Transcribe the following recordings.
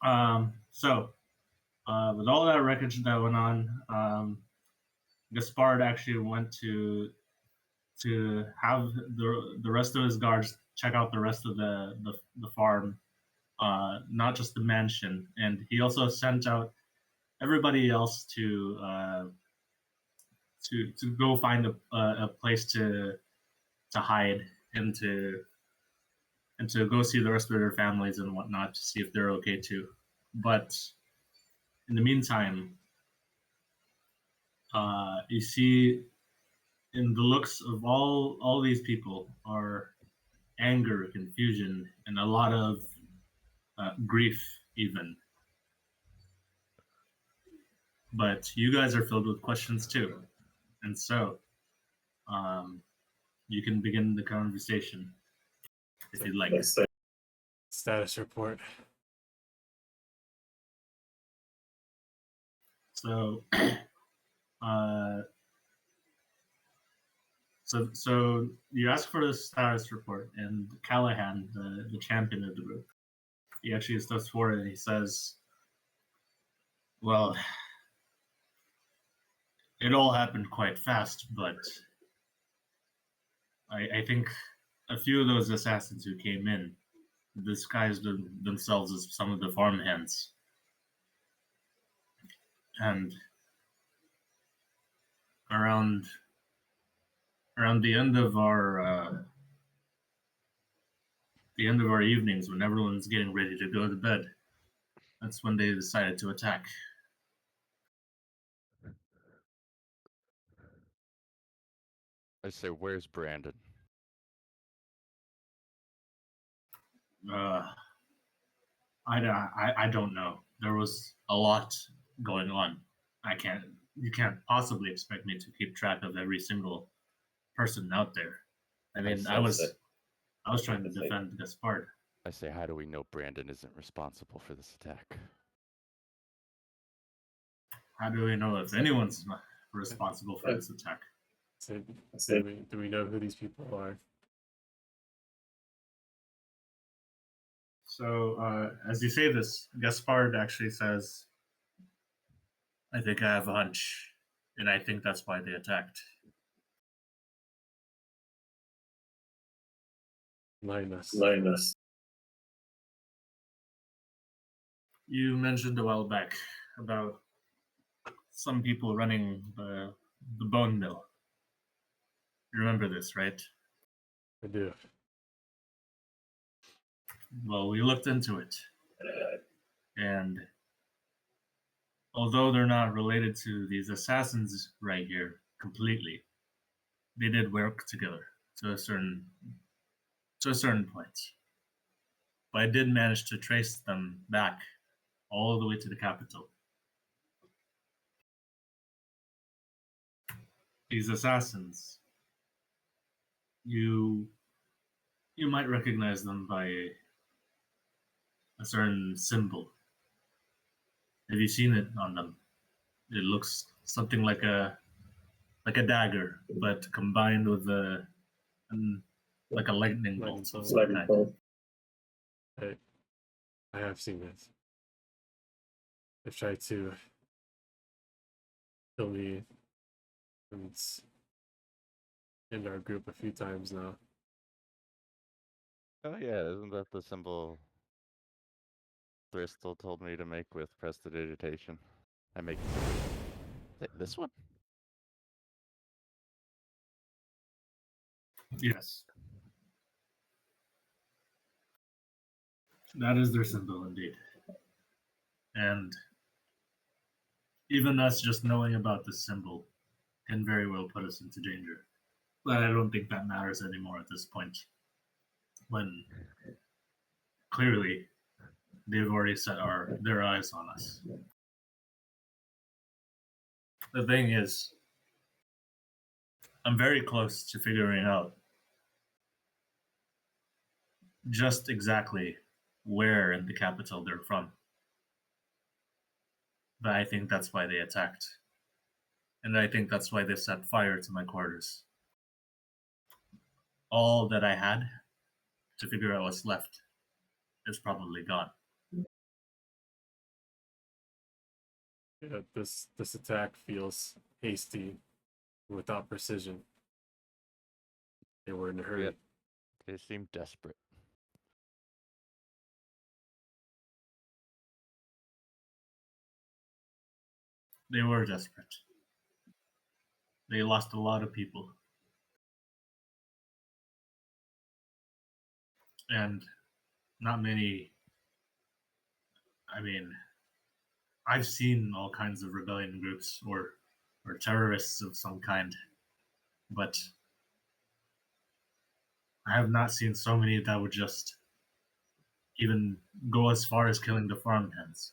With all that wreckage that went on, Gaspard actually went to have the rest of his guards check out the rest of the farm, not just the mansion, and he also sent out everybody else to go find a place to hide and to go see the rest of their families and whatnot to see if they're okay too. But in the meantime, you see in the looks of all these people are anger, confusion, and a lot of grief even. But you guys are filled with questions too, and so um, you can begin the conversation if you'd like. Status report. So, uh, so you ask for the status report, and Callahan, the champion of the group, he actually steps forward and he says, "Well, it all happened quite fast, but I think a few of those assassins who came in disguised themselves as some of the farmhands, and around the end of our evenings, when everyone's getting ready to go to bed, that's when they decided to attack." I say, where's Brandon? I don't know. There was a lot going on. You can't possibly expect me to keep track of every single person out there. I mean, I was trying to defend Gaspard. I say, how do we know Brandon isn't responsible for this attack? How do we know if anyone's responsible for this attack? So do we know who these people are? So as you say this, Gaspard actually says, "I think I have a hunch, and I think that's why they attacked." Linus. You mentioned a while back about some people running the bone mill. You remember this, right? I do. Well, we looked into it. And although they're not related to these assassins right here completely, they did work together to a certain point. But I did manage to trace them back all the way to the capital. These assassins, you might recognize them by a certain symbol. Have you seen it on them? It looks something like a dagger, but combined with like a lightning bolt of some kind. I have seen this. They've tried to kill me and in our group a few times now. Oh yeah, isn't that the symbol Bristol told me to make with prestidigitation? I make this one? Yes. That is their symbol indeed. And even us just knowing about this symbol can very well put us into danger. But I don't think that matters anymore at this point. When clearly they've already set their eyes on us. The thing is, I'm very close to figuring out just exactly where in the capital they're from. But I think that's why they attacked. And I think that's why they set fire to my quarters. All that I had to figure out what's left is probably gone. Yeah, this attack feels hasty, without precision. They were in a hurry. Yep. They seem desperate. They were desperate. They lost a lot of people. And not many. I mean, I've seen all kinds of rebellion groups or terrorists of some kind, but I have not seen so many that would just even go as far as killing the farmhands.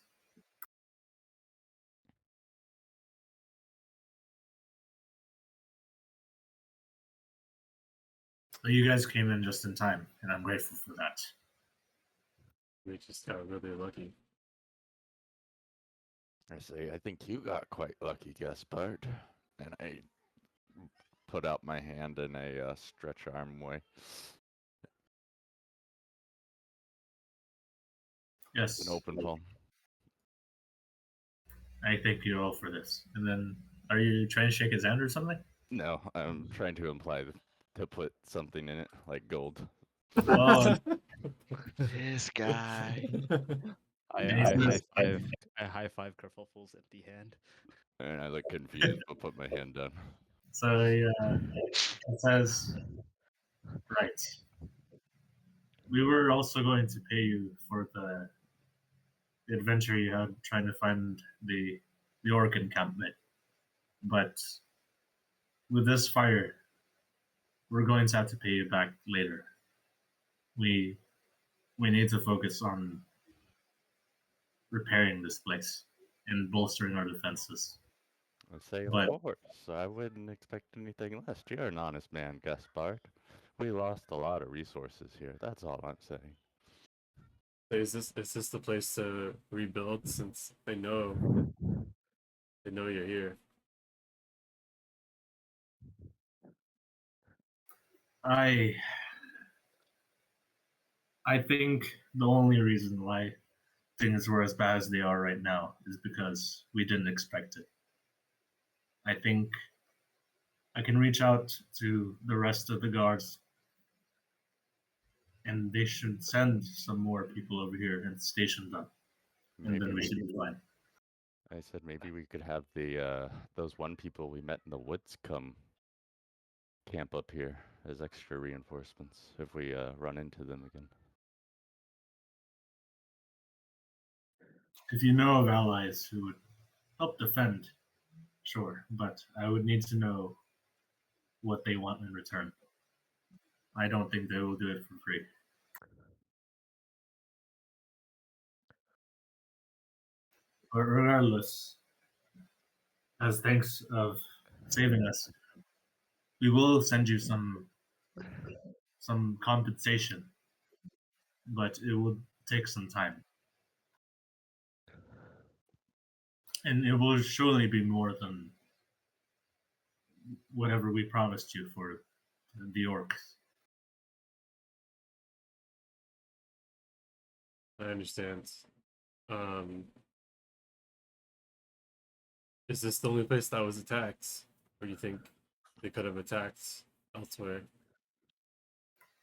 But you guys came in just in time, and I'm grateful for that. We just got really lucky. I say, I think you got quite lucky, Gaspard. And I put out my hand in a stretch arm way. Yes, An open palm. I thank you all for this. And then, are you trying to shake his hand or something? No, I'm trying to imply to put something in it, like gold. Oh, This guy. I, and he I high says, five I high five Kerfuffle's empty hand. and I look confused, but put my hand down. so he says, right. We were also going to pay you for the adventure you had trying to find the orc encampment, but with this fire, we're going to have to pay you back later. We we need to focus on repairing this place and bolstering our defenses. I say, of But course. I wouldn't expect anything less. You're an honest man, Gaspard. We lost a lot of resources here. That's all I'm saying. Is this the place to rebuild? Since they know you're here. I I think the only reason why things were as bad as they are right now is because we didn't expect it. I think I can reach out to the rest of the guards and they should send some more people over here and station them, and Maybe then we we. should be fine. I said maybe we could have the those one people we met in the woods come camp up here as extra reinforcements if we run into them again. If you know of allies who would help defend, sure, but I would need to know what they want in return. I don't think they will do it for free. But regardless, as thanks of saving us, we will send you some compensation, but it will take some time. And it will surely be more than whatever we promised you for the orcs. I understand. Um, is this the only place that was attacked, or do you think they could have attacked elsewhere?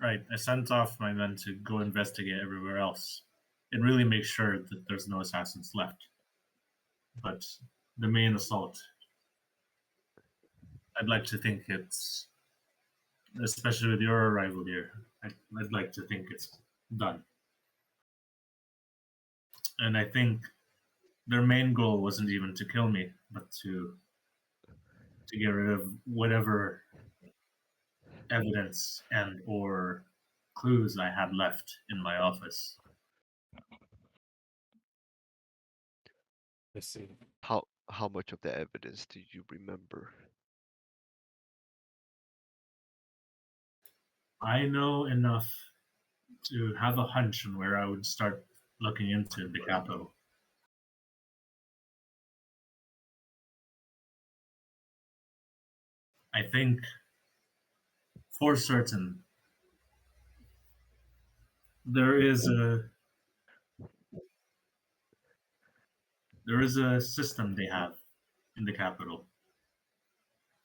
Right, I sent off my men to go investigate everywhere else and really make sure that there's no assassins left. But the main assault, I'd like to think it's, especially with your arrival here, I'd like to think it's done. And I think their main goal wasn't even to kill me, but to get rid of whatever evidence and or clues I had left in my office. I see. How much of the evidence do you remember? I know enough to have a hunch on where I would start looking into the capital. I think for certain there is There is a system they have in the capital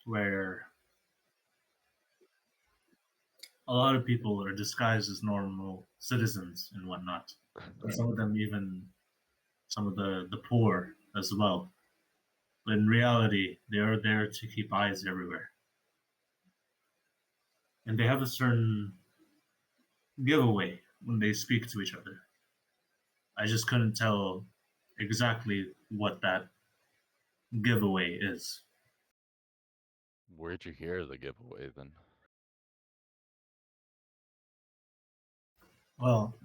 where a lot of people are disguised as normal citizens and whatnot. And some of them even some of the poor as well. But in reality, they are there to keep eyes everywhere. And they have a certain giveaway when they speak to each other. I just couldn't tell exactly what that giveaway is. Where'd you hear the giveaway then? Well,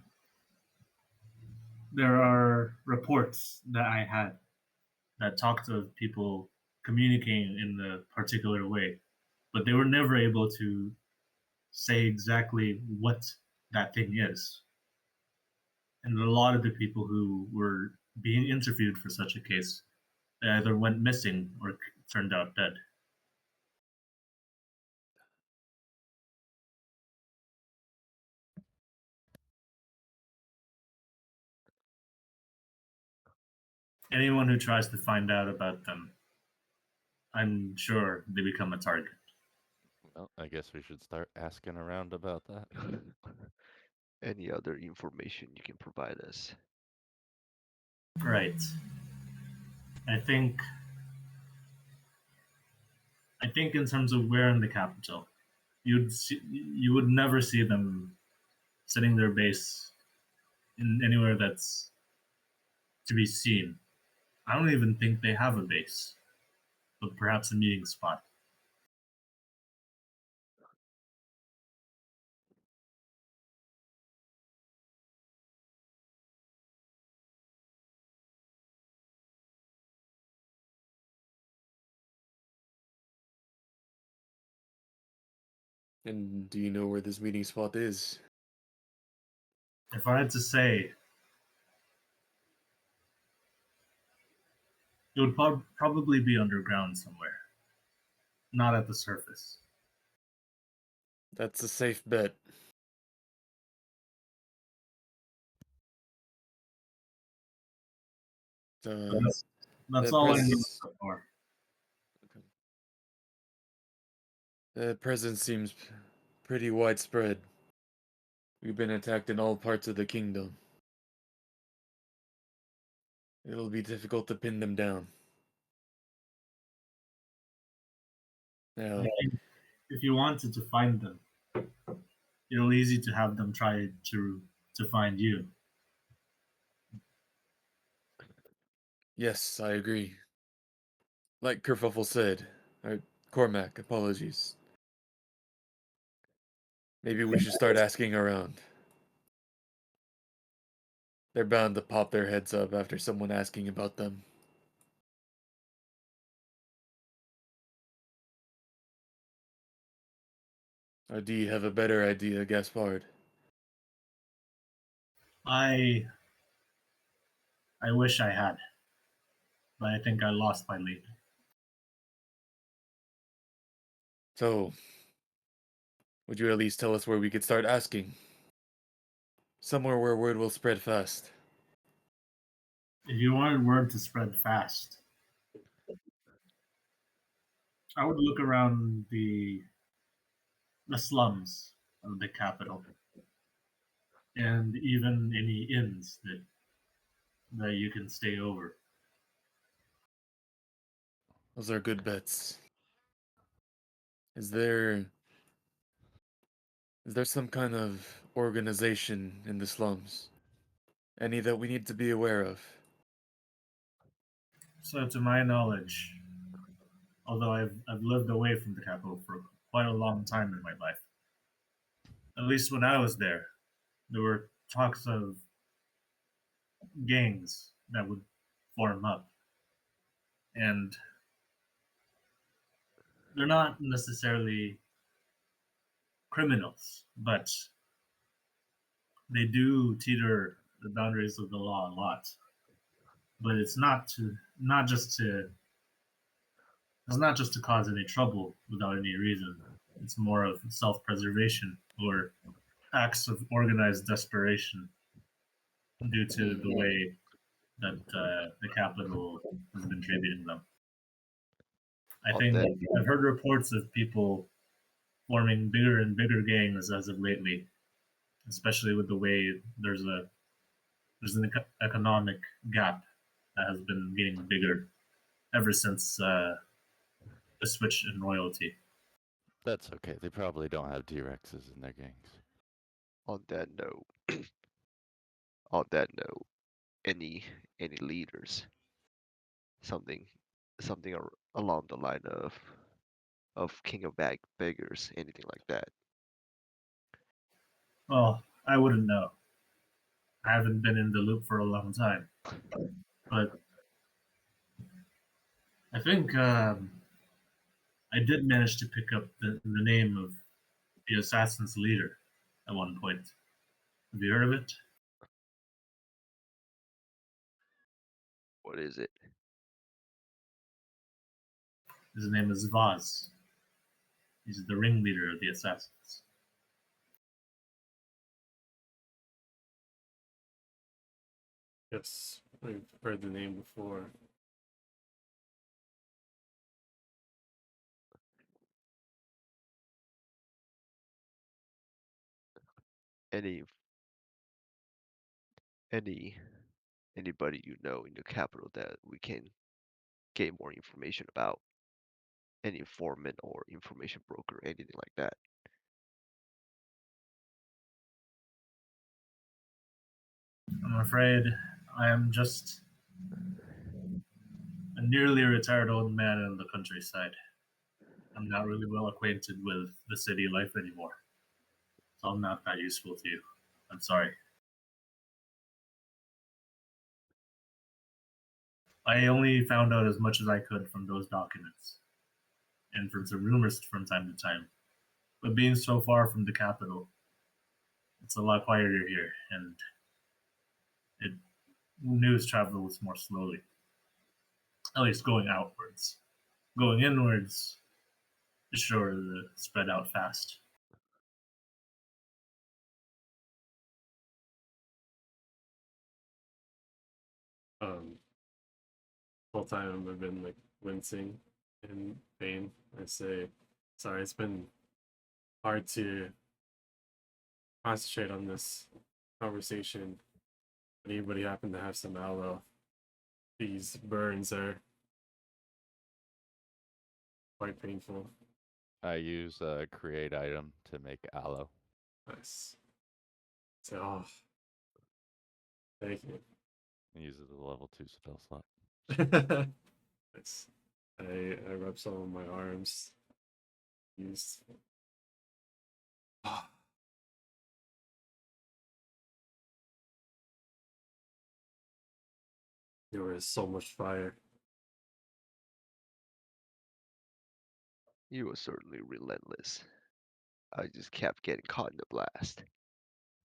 there are reports that I had that talked of people communicating in a particular way, but they were never able to say exactly what that thing is. And a lot of the people who were being interviewed for such a case, they either went missing or turned out dead. Anyone who tries to find out about them, I'm sure they become a target. Well, I guess we should start asking around about that. Any other information you can provide us? Right. I think I think in terms of where in the capital, you would never see them setting their base in anywhere that's to be seen. I don't even think they have a base, but perhaps a meeting spot. And do you know where this meeting spot is? If I had to say, it would probably be underground somewhere, not at the surface. That's a safe bet. That's, that's the all I know presence, so far. the presence seems pretty widespread. We've been attacked in all parts of the kingdom. It'll be difficult to pin them down. Now, I think if you wanted to find them, it'll easy to have them try to find you. yes, I agree. Like Kerfuffle said, or Cormac, apologies. Maybe we should start asking around. They're bound to pop their heads up after someone asking about them. Or do you have a better idea, Gaspard? I wish I had, but I think I lost my lead. So, would you at least tell us where we could start asking? Somewhere where word will spread fast. If you wanted word to spread fast, I would look around the slums of the capital and even any inns that you can stay over. Those are good bets. Is there is there some kind of organization in the slums? Any that we need to be aware of? So, to my knowledge, although I've lived away from the capital for quite a long time in my life, at least when I was there were talks of gangs that would form up, and they're not necessarily criminals, but they do teeter the boundaries of the law a lot. But not just to it's not just to cause any trouble without any reason. It's more of self-preservation or acts of organized desperation due to the way that the capital has been tributing them. I On think that, I've heard reports of people forming bigger and bigger gangs as of lately, especially with the way there's an economic gap that has been getting bigger ever since the switch in royalty. That's okay. They probably don't have T-Rexes in their gangs. on that note, on that note, any any leaders, something something along the line of King of Beggars, anything like that. Well, I wouldn't know. I haven't been in the loop for a long time, but I think I did manage to pick up the name of the assassin's leader at one point. Have you heard of it? What is it? His name is Vaz. He's the ringleader of the assassins. Yes, I've heard the name before. Any any anybody you know in the capital that we can get more information about? Any informant or information broker, anything like that? I'm afraid I am just a nearly retired old man in the countryside. I'm not really well acquainted with the city life anymore, so I'm not that useful to you. I'm sorry. I only found out as much as I could from those documents and from some rumors from time to time. But being so far from the capital, it's a lot quieter here, and it news travels more slowly. At least going outwards. Going inwards is sure to spread out fast. Um, Whole time I've been like wincing in pain. I say, sorry, it's been hard to concentrate on this conversation. Anybody happen to have some aloe? These burns are quite painful. I use a create item to make aloe. Nice. So, oh, thank you. I use it as a level 2 spell slot. Nice. I rub some on my arms. Use. There was so much fire. You were certainly relentless. I just kept getting caught in the blast.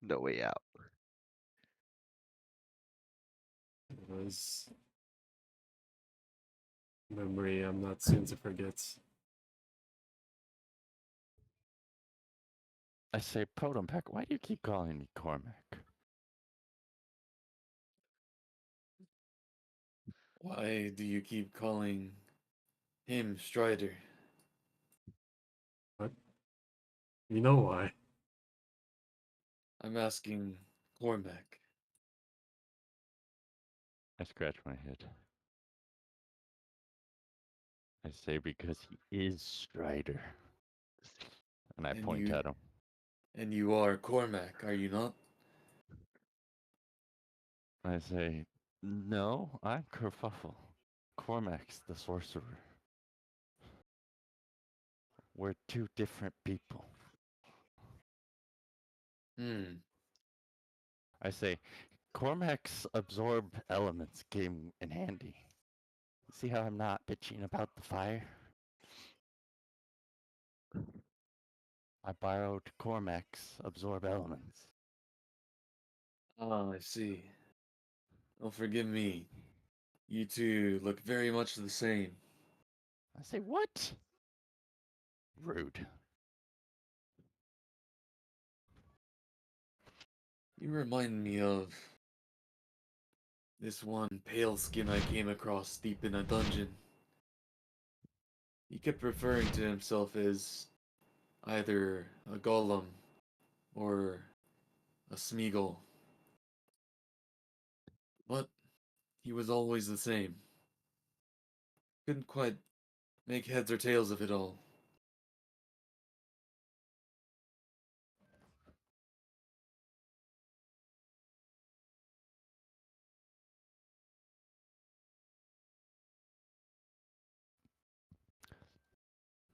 No way out. It was memory I'm not soon to forget. I say, Proton Pack, why do you keep calling me Cormac? Why do you keep calling him Strider? What? You know why? I'm asking Cormac. I scratch my head. I say, because he is Strider. And I point at him. And you are Cormac, are you not? I say, no, I'm Kerfuffle. Cormac's the sorcerer. We're two different people. I say, Cormac's absorb elements came in handy. See how I'm not bitching about the fire? I borrowed Cormac's absorb elements. Ah, I see. Oh, forgive me. You two look very much the same. I say, what? Rude. You remind me of this one pale skin I came across deep in a dungeon. He kept referring to himself as either a golem or a Smeagol. But he was always the same. Couldn't quite make heads or tails of it all.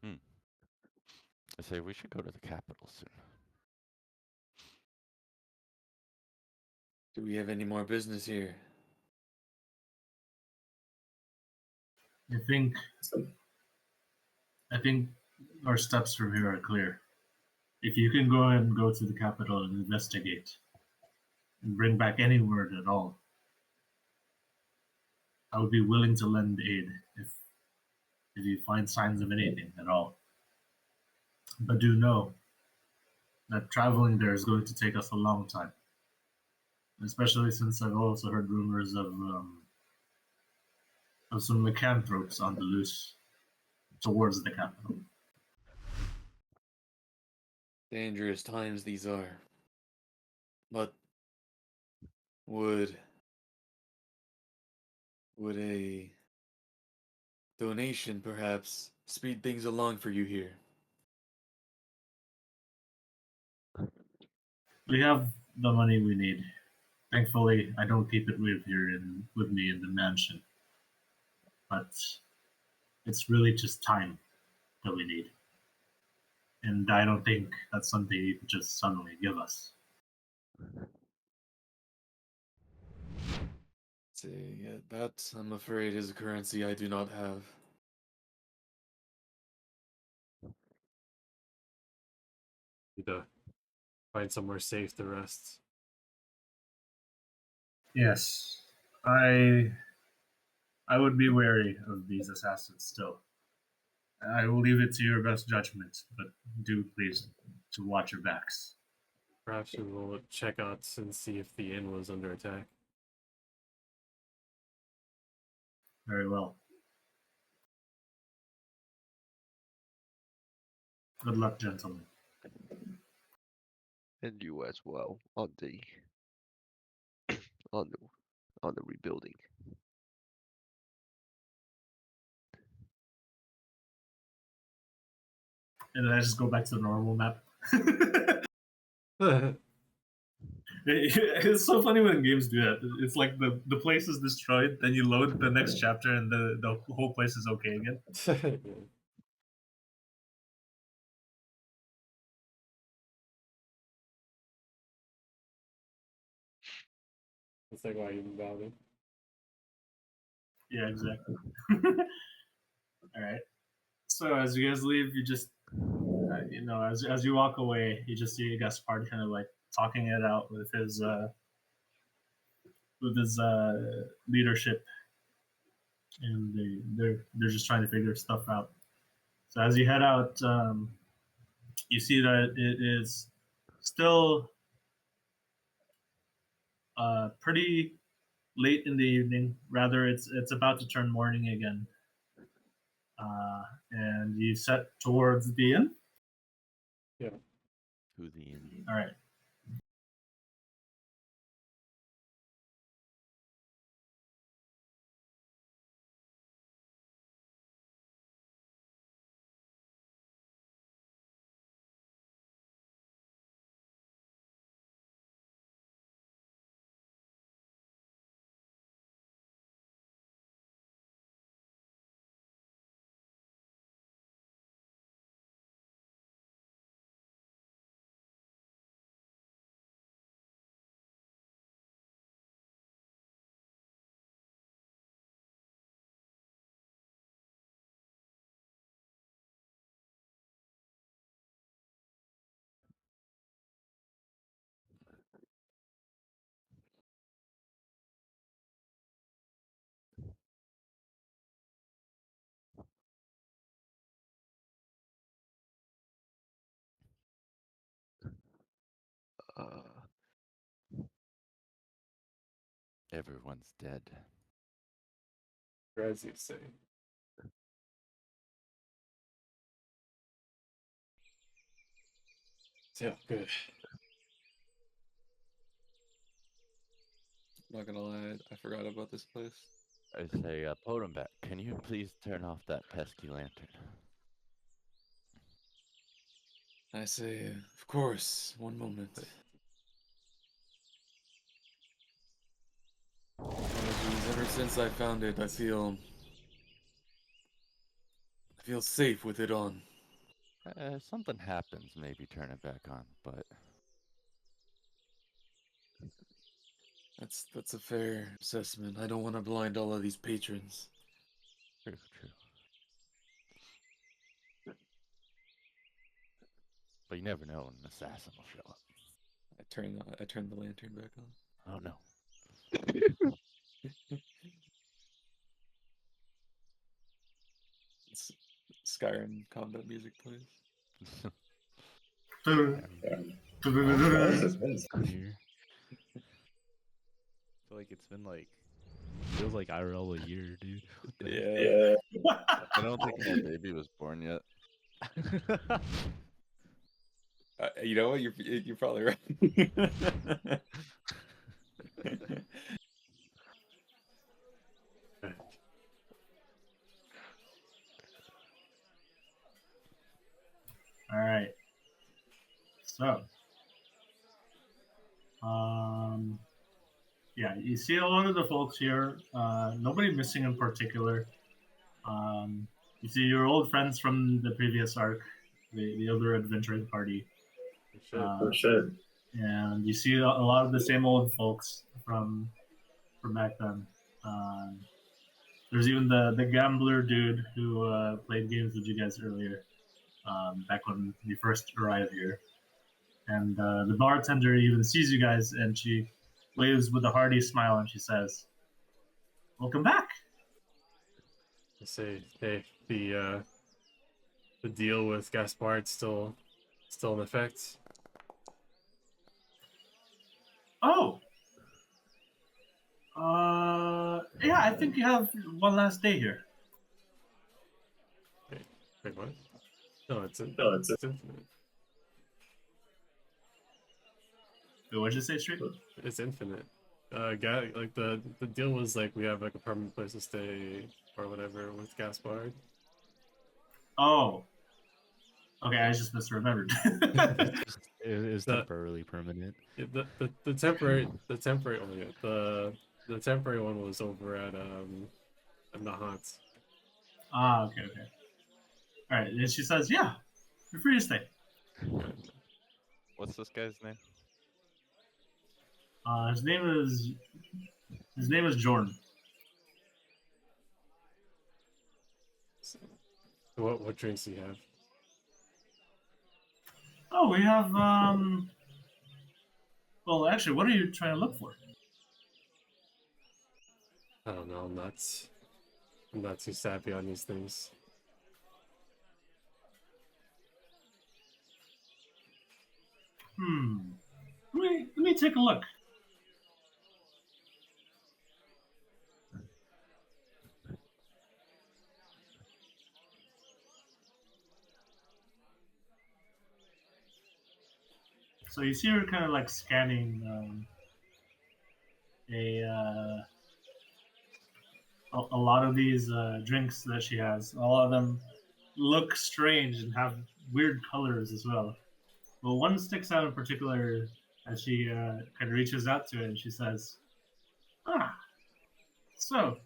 Hmm. I say we should go to the capital soon. Do we have any more business here? I think I think our steps from here are clear. If you can go and go to the capital and investigate and bring back any word at all, I would be willing to lend aid if you find signs of anything at all. But do know that traveling there is going to take us a long time, especially since I've also heard rumors of some lycanthropes on the loose towards the capital. Dangerous times these are. But would a donation perhaps speed things along for you here? We have the money we need. Thankfully, I don't keep it with me in the mansion, but it's really just time that we need, and I don't think that's something you can just suddenly give us. Say, that, I'm afraid, is a currency I do not have. Need to find somewhere safe to rest. Yes, I I would be wary of these assassins still. I will leave it to your best judgment, but do please to watch your backs. Perhaps we will check out and see if the inn was under attack. Very well. Good luck, gentlemen. And you as well on the on the on the rebuilding. And then I just go back to the normal map. It's so funny when games do that. It's like the place is destroyed, then you load the next chapter, and the whole place is okay again. Yeah. It's like why even bother? Yeah, exactly. All right. So as you guys leave, you just as you walk away, you just see Gaspard kind of like talking it out with his leadership, and they're just trying to figure stuff out. So as you head out, you see that it is still pretty late in the evening. Rather, it's about to turn morning again, and you set towards the inn. Yeah. To the inn. All right. Everyone's dead. Or as you say. Yeah, good. Not gonna lie, I forgot about this place. I say, Potembat, can you please turn off that pesky lantern? I say, of course, one moment. Apologies, ever since I found it, I feel safe with it on. Something happens, maybe turn it back on, but That's a fair assessment. I don't want to blind all of these patrons. true. But you never know when an assassin will show up. I turn the lantern back on. Oh no. It's Skyrim combat music plays. Here. I feel like it's been like feels like IRL a year, dude. What the Yeah. I don't think my baby was born yet. heck? You know what? You're probably right. All right. So, yeah, you see a lot of the folks here. Nobody missing in particular. You see your old friends from the previous arc, the other adventuring party. For sure. And you see a lot of the same old folks from back then. There's even the gambler dude who played games with you guys earlier, back when you first arrived here. And the bartender even sees you guys, and she waves with a hearty smile, and she says, "Welcome back." I say, hey, the deal with Gaspard still in effect. Oh, yeah, I think you have one last day here. Wait, what? No, it's infinite. Wait, what'd you say, Street? It's infinite. Like the deal was like we have like a permanent place to stay or whatever with Gaspard. Oh, okay, I just misremembered. It's just it was The- temporarily permanent. The temporary oh yeah, the temporary one was over at Nahant. Okay. All right, and she says, "Yeah, you're free to stay." What's this guy's name? His name is Jordan. So, what drinks do you have? Oh, we have Well, actually, what are you trying to look for? I don't know. I'm not too savvy on these things. Let me take a look. So you see her kind of like scanning a lot of these drinks that she has. A lot of them look strange and have weird colors as well. But one sticks out in particular as she kind of reaches out to it and she says, "Ah, so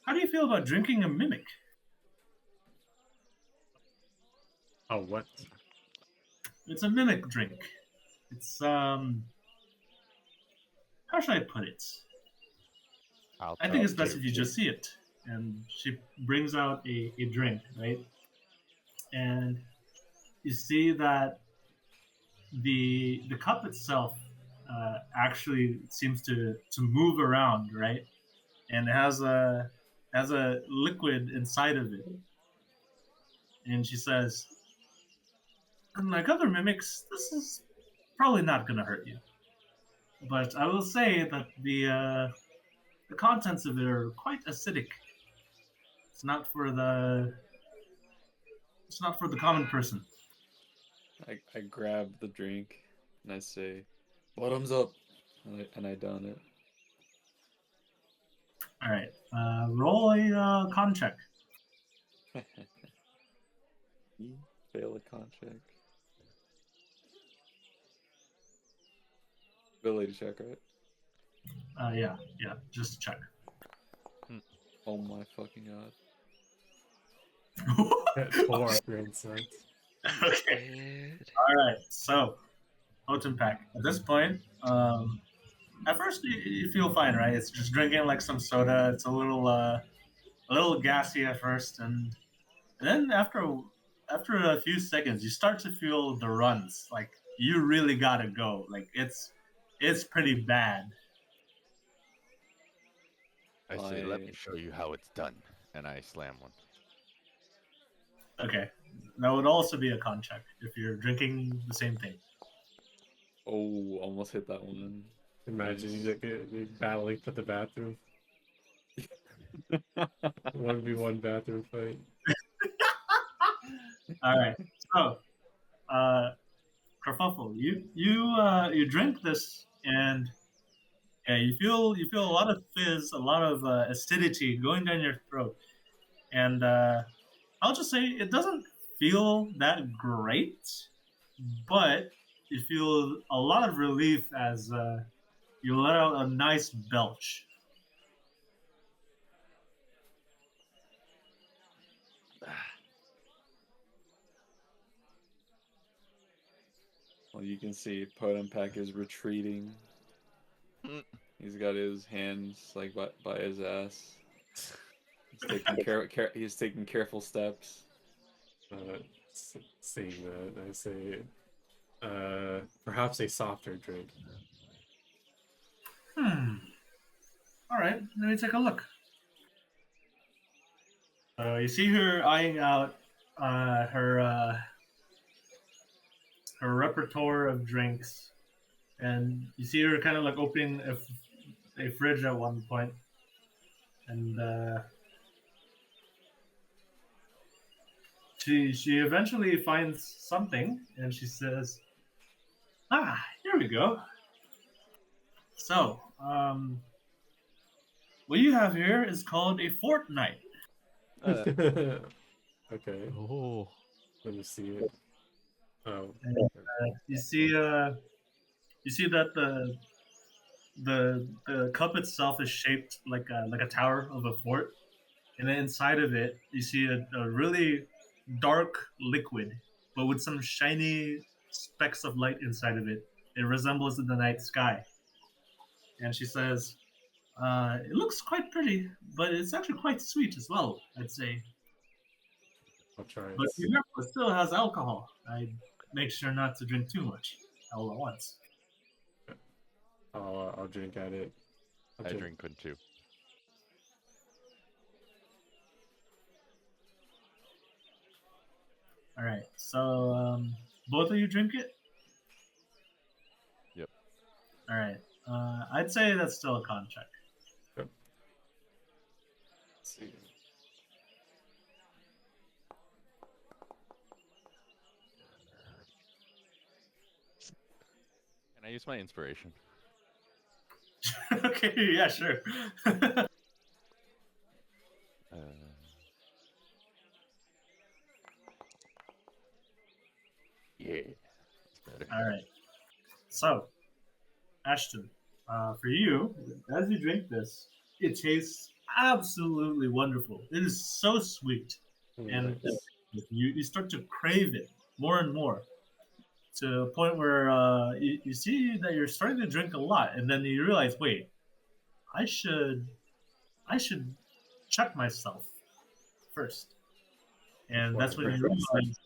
how do you feel about drinking a mimic?" Oh, what? It's a mimic drink. It's how should I put it? I'll I try think to it's best do if you just see it. And she brings out a drink, right? And you see that the cup itself actually seems to move around, right? And it has a liquid inside of it. And she says, "Unlike other mimics, this is probably not going to hurt you." but I will say that the contents of it are quite acidic. It's not for the it's not for the common person. I grab the drink and I say, "Bottoms up," and I down it. All right, roll a con check. You fail a con check. Ability check, right? Yeah, just check. Oh my fucking god. At 4 for insight. Okay. Shit. All right. So, Totem Pack. At this point, at first you feel fine, right? It's just drinking like some soda. It's a little gassy at first, and then after a few seconds, you start to feel the runs. Like you really gotta go. Like it's pretty bad. I say, let me I show you how it's done. And I slam one. Okay, that would also be a con check if you're drinking the same thing. almost hit that one. Imagine Nice. you battling for the bathroom. 1v1 bathroom fight. All right. So, uh, Kerfuffle, you drink this, and yeah, you feel a lot of fizz, a lot of acidity going down your throat, and I'll just say it doesn't feel that great, but you feel a lot of relief as you let out a nice belch. Well, you can see Pack is retreating. He's got his hands like by his ass. He's taking careful steps. Seeing that, I say, perhaps a softer drink. Hmm. All right, let me take a look. You see her eyeing out uh, her uh, her repertoire of drinks, and you see her kind of like opening a fridge at one point, and she eventually finds something, and she says, "Ah, here we go. So, what you have here is called a fortnight. Uh, Okay, Oh, let me see it. Oh, And okay. you see that the cup itself is shaped like a tower of a fort, and then inside of it you see a really dark liquid, but with some shiny specks of light inside of it. It resembles the night sky." And she says, "It looks quite pretty, but it's actually quite sweet as well, I'd say. I'll try But it. remember, it still has alcohol. I make sure not to drink too much all at once." I'll drink at it. I'll I drink. drink one too. All right, so both of you drink it. Yep. All right, I'd say that's still a con check. Let's see. Can I use my inspiration? Okay, yeah, sure. Uh, yeah. That's better. All right, so Ashton, for you, as you drink this, it tastes absolutely wonderful. It is so sweet, and Nice. you start to crave it more and more to a point where you see that you're starting to drink a lot, and then you realize, wait, I should I should check myself first, and Before I that's when you drink this. realize,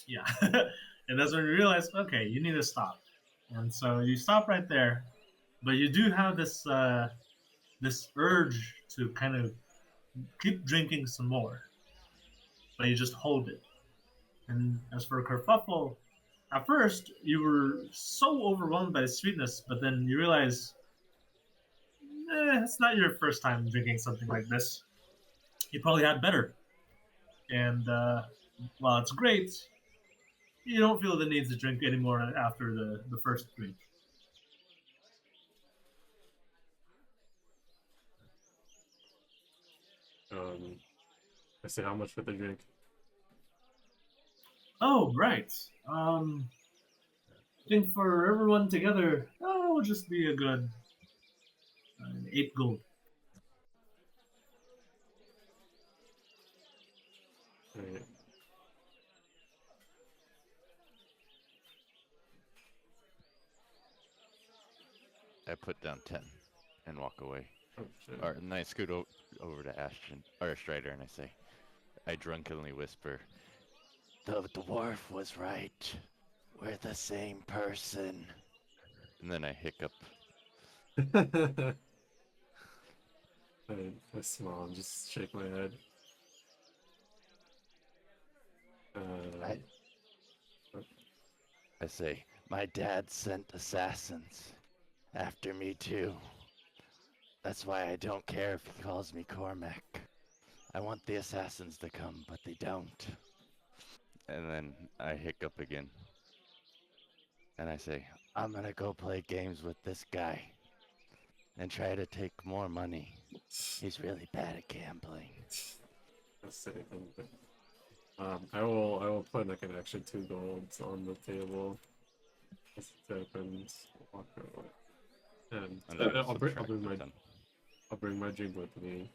yeah, and that's when you realize, okay, you need to stop, and so you stop right there, but you do have this urge to kind of keep drinking some more, but you just hold it. And as for kerfuffle, At first, you were so overwhelmed by the sweetness, but then you realize, it's not your first time drinking something like this. You probably had better. And while it's great, you don't feel the need to drink anymore after the first drink. I say how much for the drink. Oh, right. I think for everyone together, it will just be a good 8 gold. Alright. I put down 10 and walk away. Oh shit. Or, and I scoot over to Ashton, or Strider, and I say, I drunkenly whisper, the dwarf was right. We're the same person. And then I hiccup. I smile and just shake my head. I, I say, my dad sent assassins after me too. That's why I don't care if he calls me Cormac. I want the assassins to come, but they don't. And then I hiccup again. And I say, I'm gonna go play games with this guy and try to take more money. He's really bad at gambling. That's sick. I will put like an extra 2 golds on the table. Just tip and walk away. And And then I I'll subtract bring the my 10. drink with me.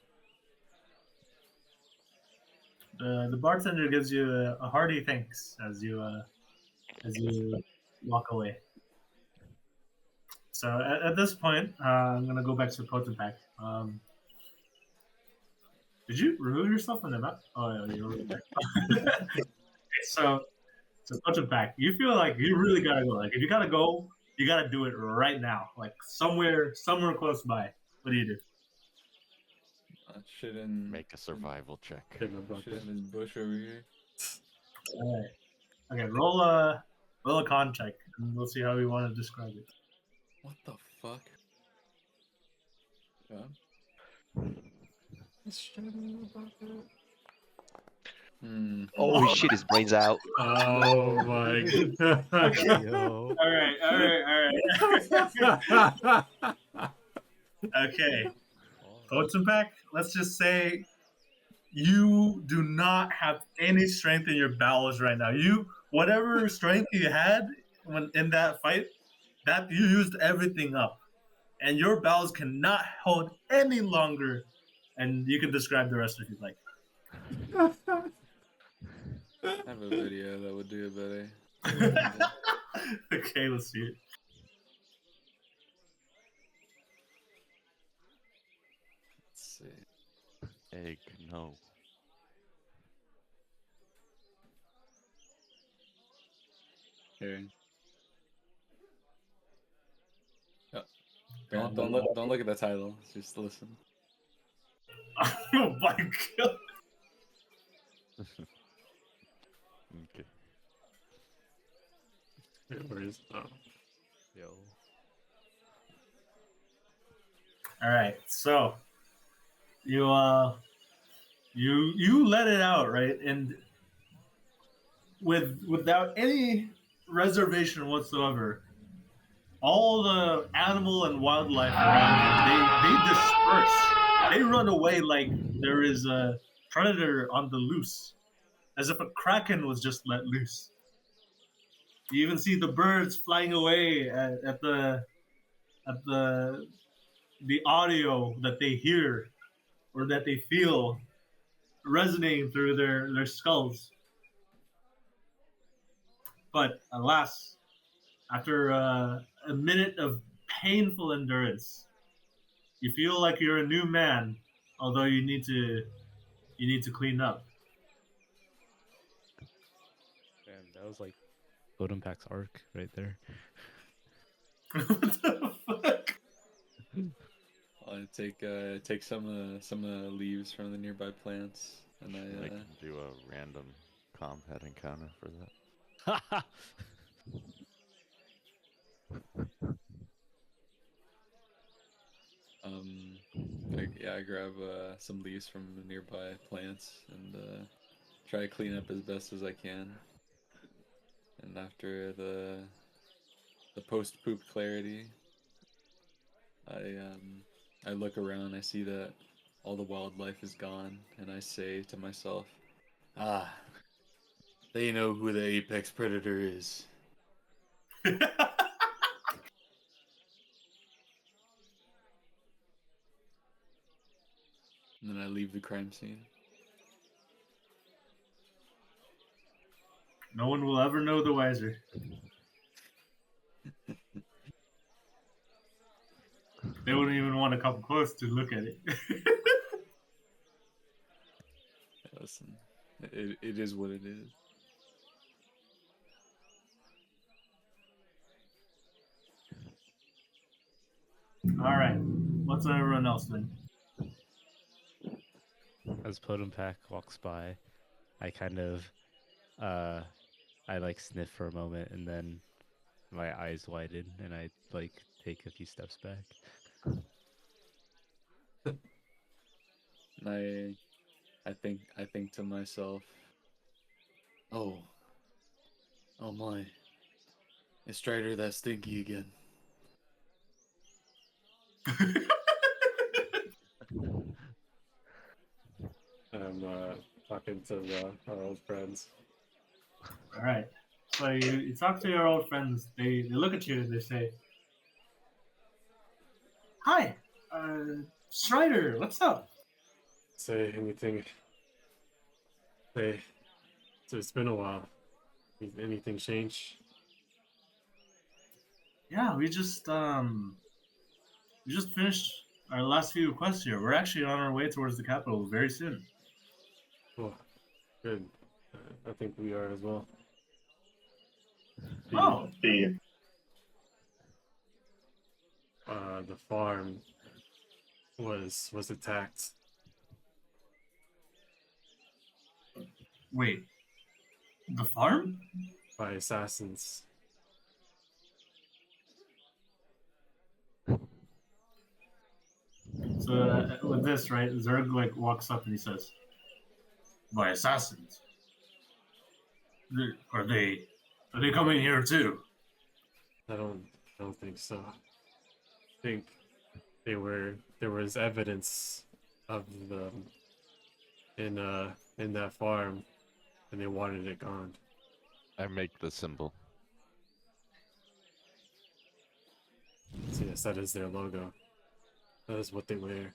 The bartender gives you a hearty thanks as you walk away. So at this point, I'm gonna go back to Potent Pack. Did you remove yourself from the map? Oh, yeah, you're right there. so, so Potent Pack, you feel like you really gotta go. Like, if you gotta go, you gotta do it right now. Like somewhere close by. What do you do? Shit in Make a survival check. In the shit bucket. in this bush over here. All right. Okay, roll a con check, and we'll see how we want to describe it. What the fuck? Yeah. Shit in the bucket. Hmm. Oh shit, his brains out. Oh my god. Okay. Yo. All right. Okay, Potent Pack. Let's just say you do not have any strength in your bowels right now. Whatever strength you had when in that fight, that you used everything up, and your bowels cannot hold any longer. And you can describe the rest if you'd like. I have a video that would do it better. Okay, let's see it. Let's see. Egg, no. Here. Oh, don't look at the title. Just listen. Oh my god. Okay. Where is Yo. All right, so you let it out, right, and without any reservation whatsoever, all the animal and wildlife around you they disperse. They run away like there is a predator on the loose, as if a kraken was just let loose. You even see the birds flying away at the audio that they hear or that they feel resonating through their skulls. But alas, after a minute of painful endurance, you feel like you're a new man, although you need to clean up. Damn, that was like Golden Pack's arc right there. What the fuck? I take some leaves from the nearby plants, and Should I do a random combat encounter for that? I grab some leaves from nearby plants and try to clean up as best as I can. And after the post poop clarity, I I look around. I see that all the wildlife is gone, and I say to myself, "Ah, they know who the apex predator is." And then I leave the crime scene. No one will ever know the wiser. They wouldn't even want to come close to look at it. Listen, it is what it is. All right. What's everyone else doing? As Pack walks by, I kind of, I like sniff for a moment, and then my eyes widen, and I like take a few steps back. And I think to myself, oh, oh my, is Strider that stinky again? I'm talking to our old friends. All right. So you talk to your old friends. They look at you and they say, "Hi, Strider. What's up?" Say anything. Say, so it's been a while. Anything change? Yeah, we just finished our last few requests here. We're actually on our way towards the capital very soon. Oh, good. I think we are as well. Oh, The farm was attacked wait, the farm? by assassins. So with this, right, Zerg like walks up and he says, "By assassins? Are they are they coming here too?" I don't think so. I think there was evidence of them in that farm, and they wanted it gone. I make the symbol. So yes, that is their logo. That is what they wear.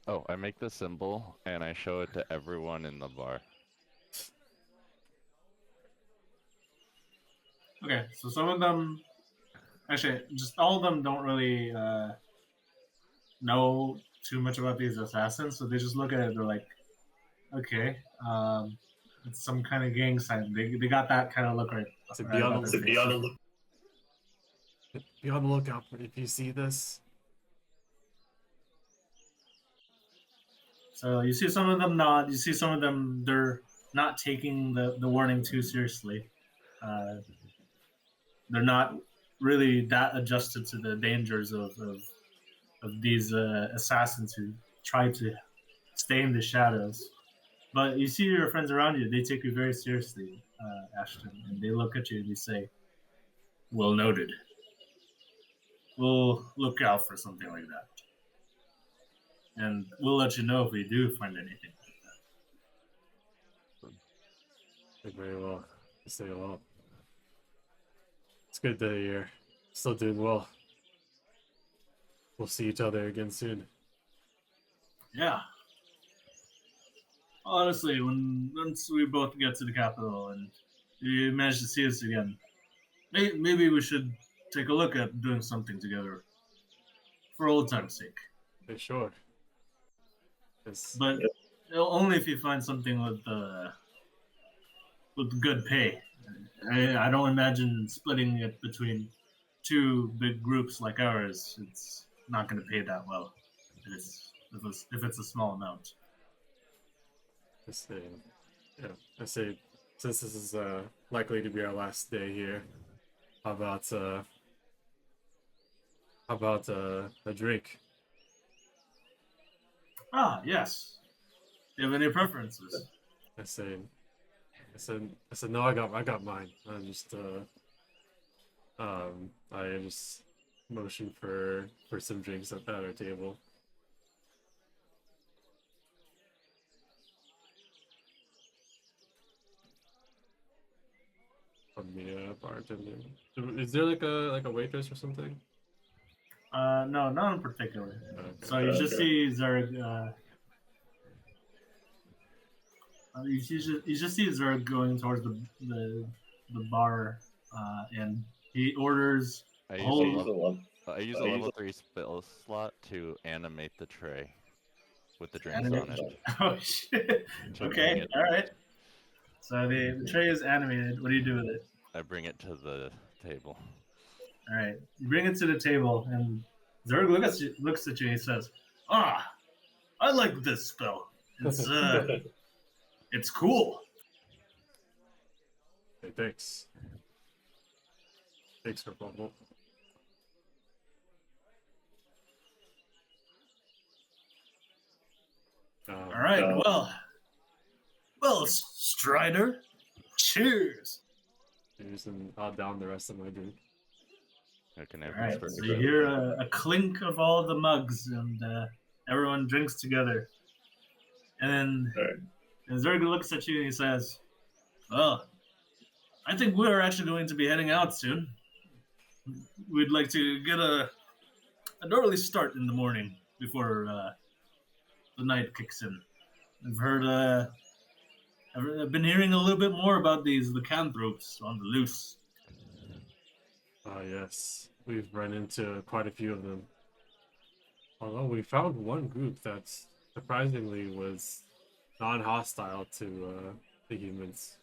Oh, I make the symbol and I show it to everyone in the bar. Okay, so some of them, actually, just all of them don't really know too much about these assassins, so they just look at it. They're like, "Okay, it's some kind of gang sign." They got that kind of look So right about their face. be on the lookout for if you see this. So you see some of them nod. You see some of them they're not taking the warning too seriously. Uh, they're not really that adjusted to the dangers of these assassins who try to stay in the shadows. But you see your friends around you; they take you very seriously, Ashton, and they look at you and they say, "Well noted. We'll look out for something like that, and we'll let you know if we do find anything." Like very well. I say well. It's good that you're still doing well. We'll see each other again soon. Yeah. Honestly, once we both get to the capital and you manage to see us again, maybe we should take a look at doing something together for old time's sake. For sure. Yes. But only if you find something with good pay. I don't imagine splitting it between two big groups like ours. It's not going to pay that well. If it's a small amount. I say, yeah. I say since this is likely to be our last day here, how about a drink? Ah, yes. Do you have any preferences? I say, I said, no, I got mine. I just motion for some drinks at our table. From the bartender. Is there like a waitress or something? No, not in particular. Okay. So you just see Zerg. You just see Zerg going towards the bar, and he orders I a use a whole. level. I use a level 3 spell slot to animate the tray with the drinks on it Oh shit! to bring Okay, it. all right. So the tray is animated. What do you do with it? I bring it to the table. All right, you bring it to the table, and Zerg looks at you and he says, "Ah, I like this spell. It's it's cool." Hey, thanks. Thanks for bubble. All right, well, Strider, cheers. Cheers, and I'll down the rest of my drink. I can have All right, for so you hear a clink of all the mugs, and everyone drinks together. And then and Zerg looks at you and he says, "Well, I think we're actually going to be heading out soon. We'd like to get an early start in the morning before the night kicks in. I've heard, I've been hearing a little bit more about these lycanthropes on the loose. Ah, yes. We've run into quite a few of them. Although we found one group that surprisingly was non-hostile to the humans.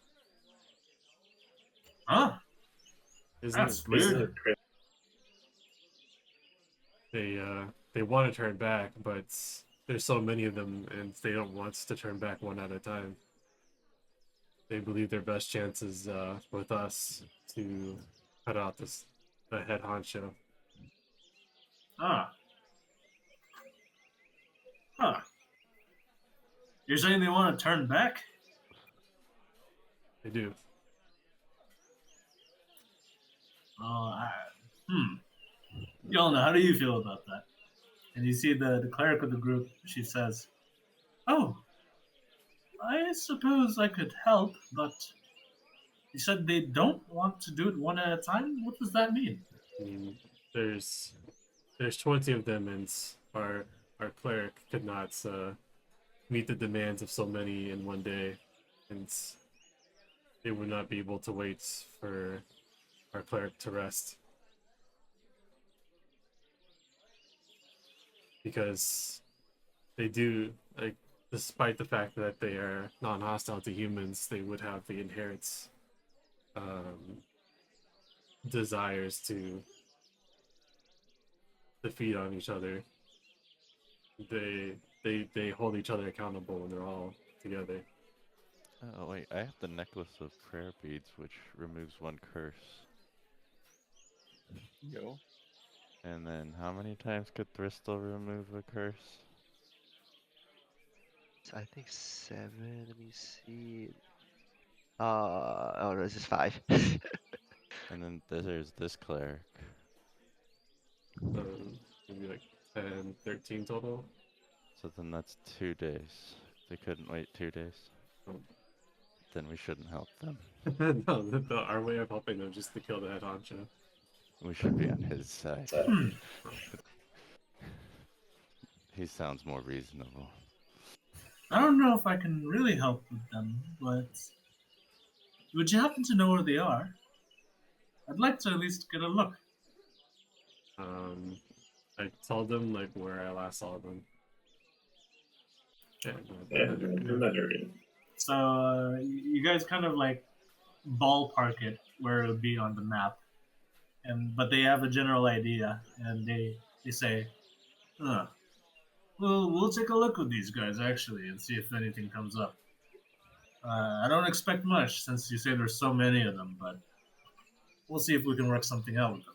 Huh? Isn't it That's crazy? weird. They want to turn back, but there's so many of them, and they don't want to turn back one at a time. They believe their best chance is with us to cut out the head honcho. Huh? Huh? You're saying they want to turn back? They do. I, hmm. Yelena, how do you feel about that? And you see the cleric of the group. She says, "Oh, I suppose I could help, but you said they don't want to do it one at a time. What does that mean?" I mean, there's 20 of them, and our cleric could not meet the demands of so many in one day, and they would not be able to wait for our cleric to rest because they do like, despite the fact that they are non-hostile to humans, they would have the inherent um, desires to feed on each other. They hold each other accountable when they're all together. Oh wait, I have the necklace of prayer beads, which removes one curse. Yo. And then, how many times could Thrystal remove a curse? I think 7. Let me see. Oh, this is 5. And then there's this cleric. So maybe like 10, 13 total. So then that's 2 days. They couldn't wait 2 days. Oh. Then we shouldn't help them. No, our way of helping them just to kill the head honcho. We should be on his side. Hmm. He sounds more reasonable. I don't know if I can really help with them, but would you happen to know where they are? I'd like to at least get a look. Um, I told them like where I last saw them. Yeah, no, So you guys kind of like ballpark it where it would be on the map, and but they have a general idea, and they say, "Huh, well, we'll take a look with these guys actually and see if anything comes up." I don't expect much since you say there's so many of them, but we'll see if we can work something out with them.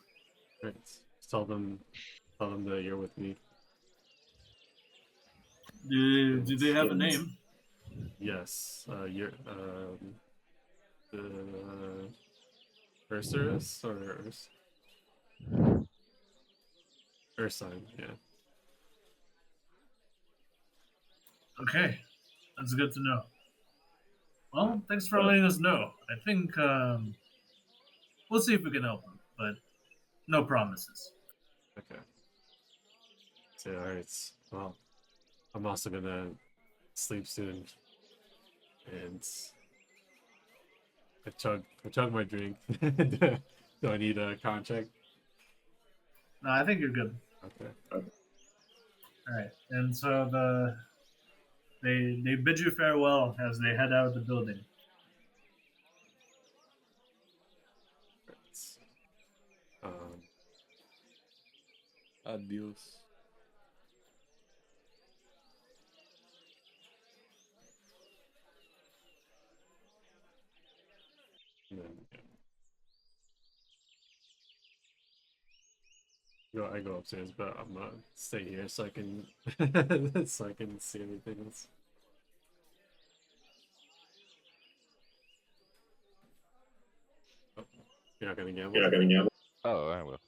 Right. Just tell them that you're with me. Do they have a And name? yes, you're the Ursurus or Ursine, yeah. Okay, that's good to know. Uh, Well, thanks for letting us know. I think we'll see if we can help them, but no promises. okay. So alright. Well, I'm also gonna sleep soon, and I chug my drink. Do I need a contract? No, I think you're good. Okay. All right, and so they bid you farewell as they head out of the building. Right. Um, Adios. and then I go upstairs, but I'm gonna stay here so I can so I can see everything else. Oh, you're not gonna gamble? Oh, I will.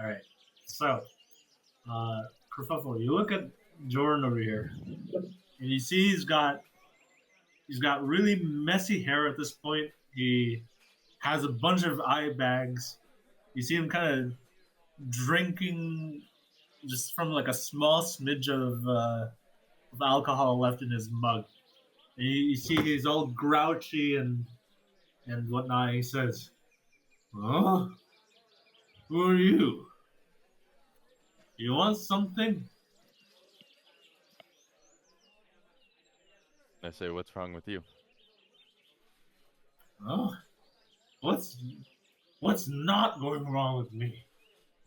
All right, so Kerfuffle, you look at Jordan over here, and you see he's got really messy hair at this point. He has a bunch of eye bags. You see him kind of drinking just from like a small smidge of alcohol left in his mug. And you see he's all grouchy and whatnot. He says, "Oh, who are you? You want something?" I say, what's wrong with you? Oh, what's what's not going wrong with me?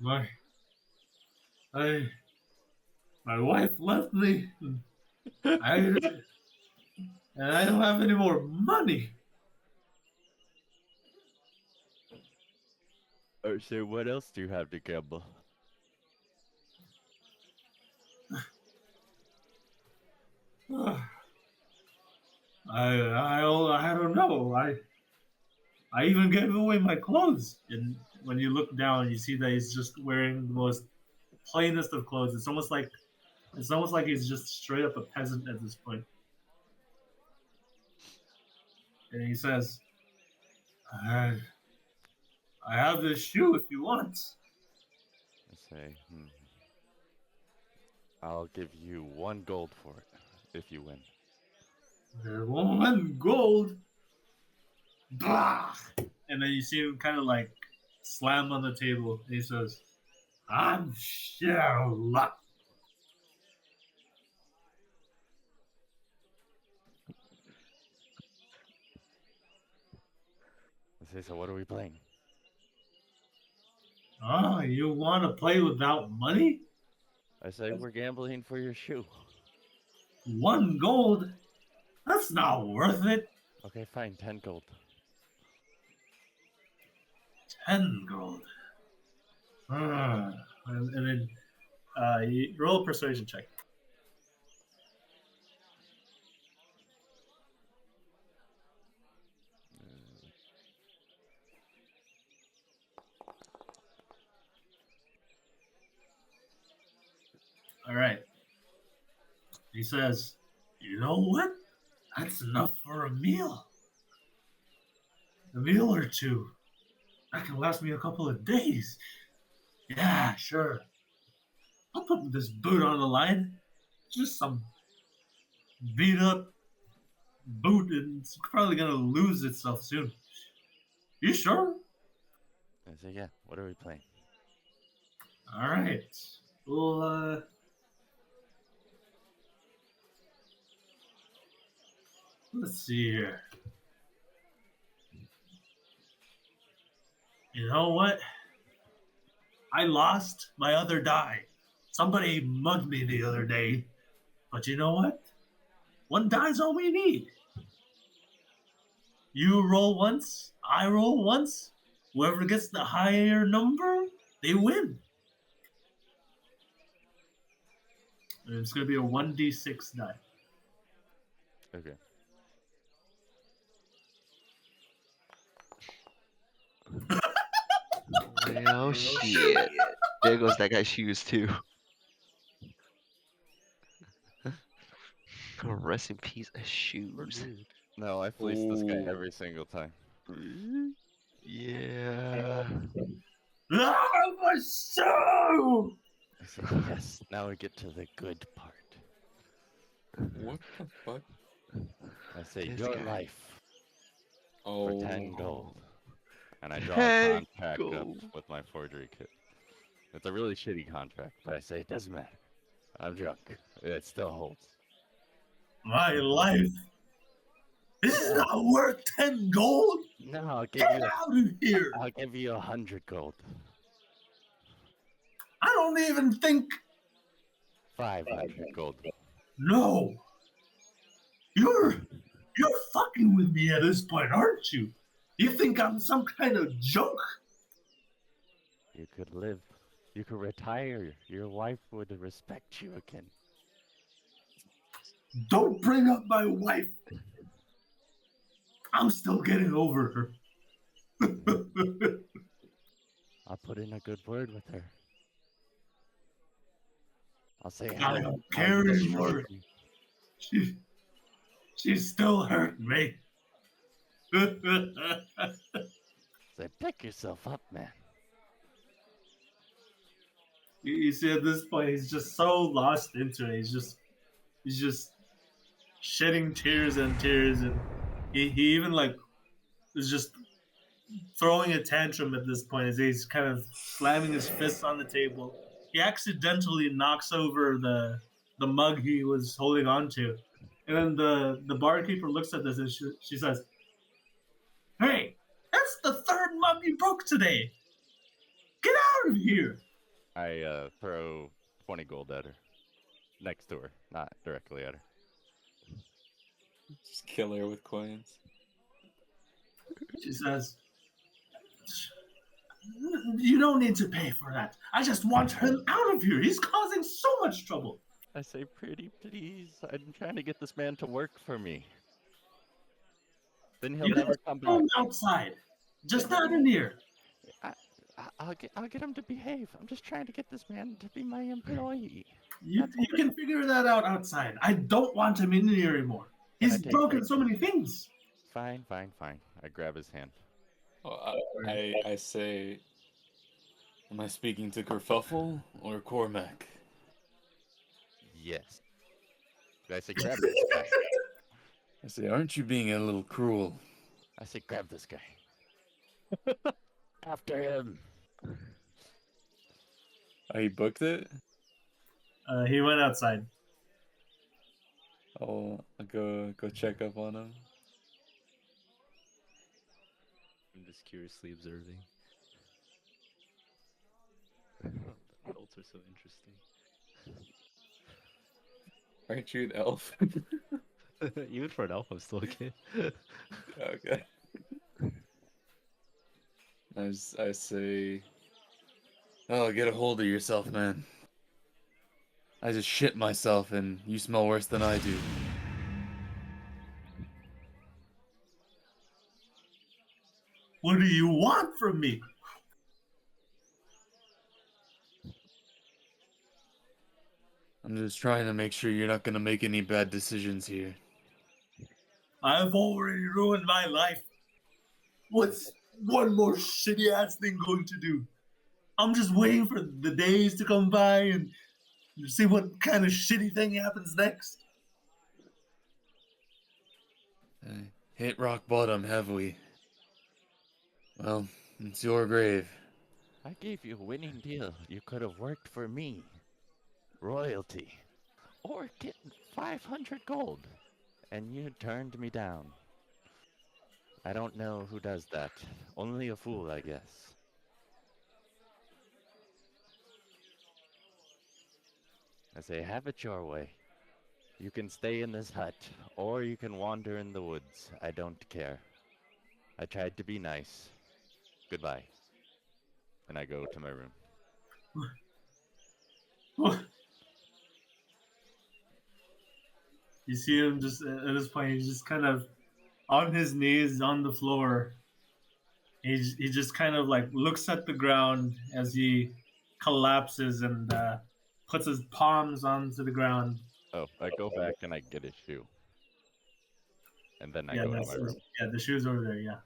My I my wife left me. I and I don't have any more money. Or say, what else do you have to gamble? I don't know. I even gave away my clothes. And when you look down, you see that he's just wearing the most plainest of clothes. It's almost like he's just straight up a peasant at this point. And he says, "I I have this shoe if you want." I say, I'll give you 1 gold for it if you win. "1 gold." Blah! And then you see him kind of like slam on the table. And he says, "I'm Sherlock." I say, so what are we playing? "Oh, you want to play without money? I say, we're gambling for your shoe. 1 gold? That's not worth it." Okay, fine, 10 gold. 10 gold. And then you roll a persuasion check. All right. He says, "You know what? That's enough for a meal. A meal or two. That can last me a couple of days. Yeah, sure. I'll put this boot on the line. Just some beat up boot, and it's probably gonna lose itself soon. You sure?" I say, yeah, what are we playing? All right. Well, let's see here. You know what? I lost my other die. Somebody mugged me the other day, But you know what? One die's all we need. You roll once, I roll once. Whoever gets the higher number, they win. And it's going to be a 1d6 die. Okay. Well, shit. There goes that guy's shoes too. Rest in peace, shoes. No, I fleece this guy every single time. Yeah. Ah, my soul! I say, yes, now we get to the good part. What the fuck? I say, This your guy. life for Oh, 10 gold. And I draw a 10 contract up gold. with my forgery kit. It's a really shitty contract, but I say, it doesn't matter. I'm drunk. It still holds. My life. This is not worth 10 gold. No, I'll give Get you. out of here. I'll give you 100 gold. I don't even think. 500 gold. No. You're fucking with me at this point, aren't you? You think I'm some kind of joke? You could live. You could retire. Your wife would respect you again. Don't bring up my wife. I'm still getting over her. I'll put in a good word with her. I'll say, I don't how are you care mistreating anymore. me? She still hurt me. Say, pick yourself up, man. You see, at this point, he's just so lost into it. He's just shedding tears and tears, and he even like is just throwing a tantrum at this point as he's kind of slamming his fists on the table. He accidentally knocks over the mug he was holding on to, and then the barkeeper looks at this and she says, "Hey, that's the third mug you broke today. Get out of here!" I throw 20 gold at her. Next to her, not directly at her. just kill her with coins. She says, "You don't need to pay for that. I just want him out of here. He's causing so much trouble." I say, pretty please. I'm trying to get this man to work for me. Then he'll You can never come throw back. him outside, just Then not in here. I, I'll get him to behave. I'm just trying to get this man to be my employee. You can figure that out outside. I don't want him in here anymore. Can I He's take broken like so many things. fine. I grab his hand. Oh, I say, am I speaking to Kerfuffle or Cormac? Yes. I say, grab this guy. I say, aren't you being a little cruel? I say, grab this guy. After him. Oh, he booked it? He went outside. I'll go check up on him. I'm just curiously observing. The adults are so interesting. Aren't you an elf? Even for an elf, I'm still a kid. Okay. I say, oh, get a hold of yourself, man. I just shit myself and you smell worse than I do. What do you want from me? I'm just trying to make sure you're not gonna make any bad decisions here. I've already ruined my life. What's one more shitty ass thing going to do? I'm just waiting for the days to come by and see what kind of shitty thing happens next. Hit rock bottom, have we? Well, it's your grave. I gave you a winning deal. You could have worked for me. Royalty. Or get 500 gold. And you turned me down. I don't know who does that. Only a fool, I guess. I say, have it your way. You can stay in this hut, or you can wander in the woods. I don't care. I tried to be nice. Goodbye. And I go to my room. You see him just at this point. He's just kind of on his knees on the floor. He just kind of like looks at the ground as he collapses and puts his palms onto the ground. Oh, I go back and I get a shoe. And then I Yeah, go to my room. yeah, the shoe's over there. Yeah,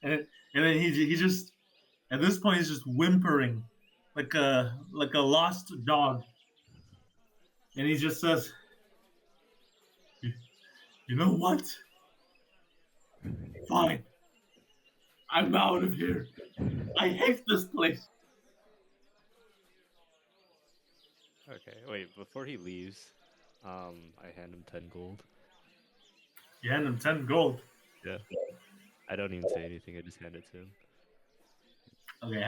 and then he just at this point he's just whimpering like a lost dog, and he just says, "You know what? Fine, I'm out of here. I hate this place." Okay, wait. Before he leaves, I hand him 10 gold. You hand him 10 gold. Yeah. I don't even say anything. I just hand it to him. Okay,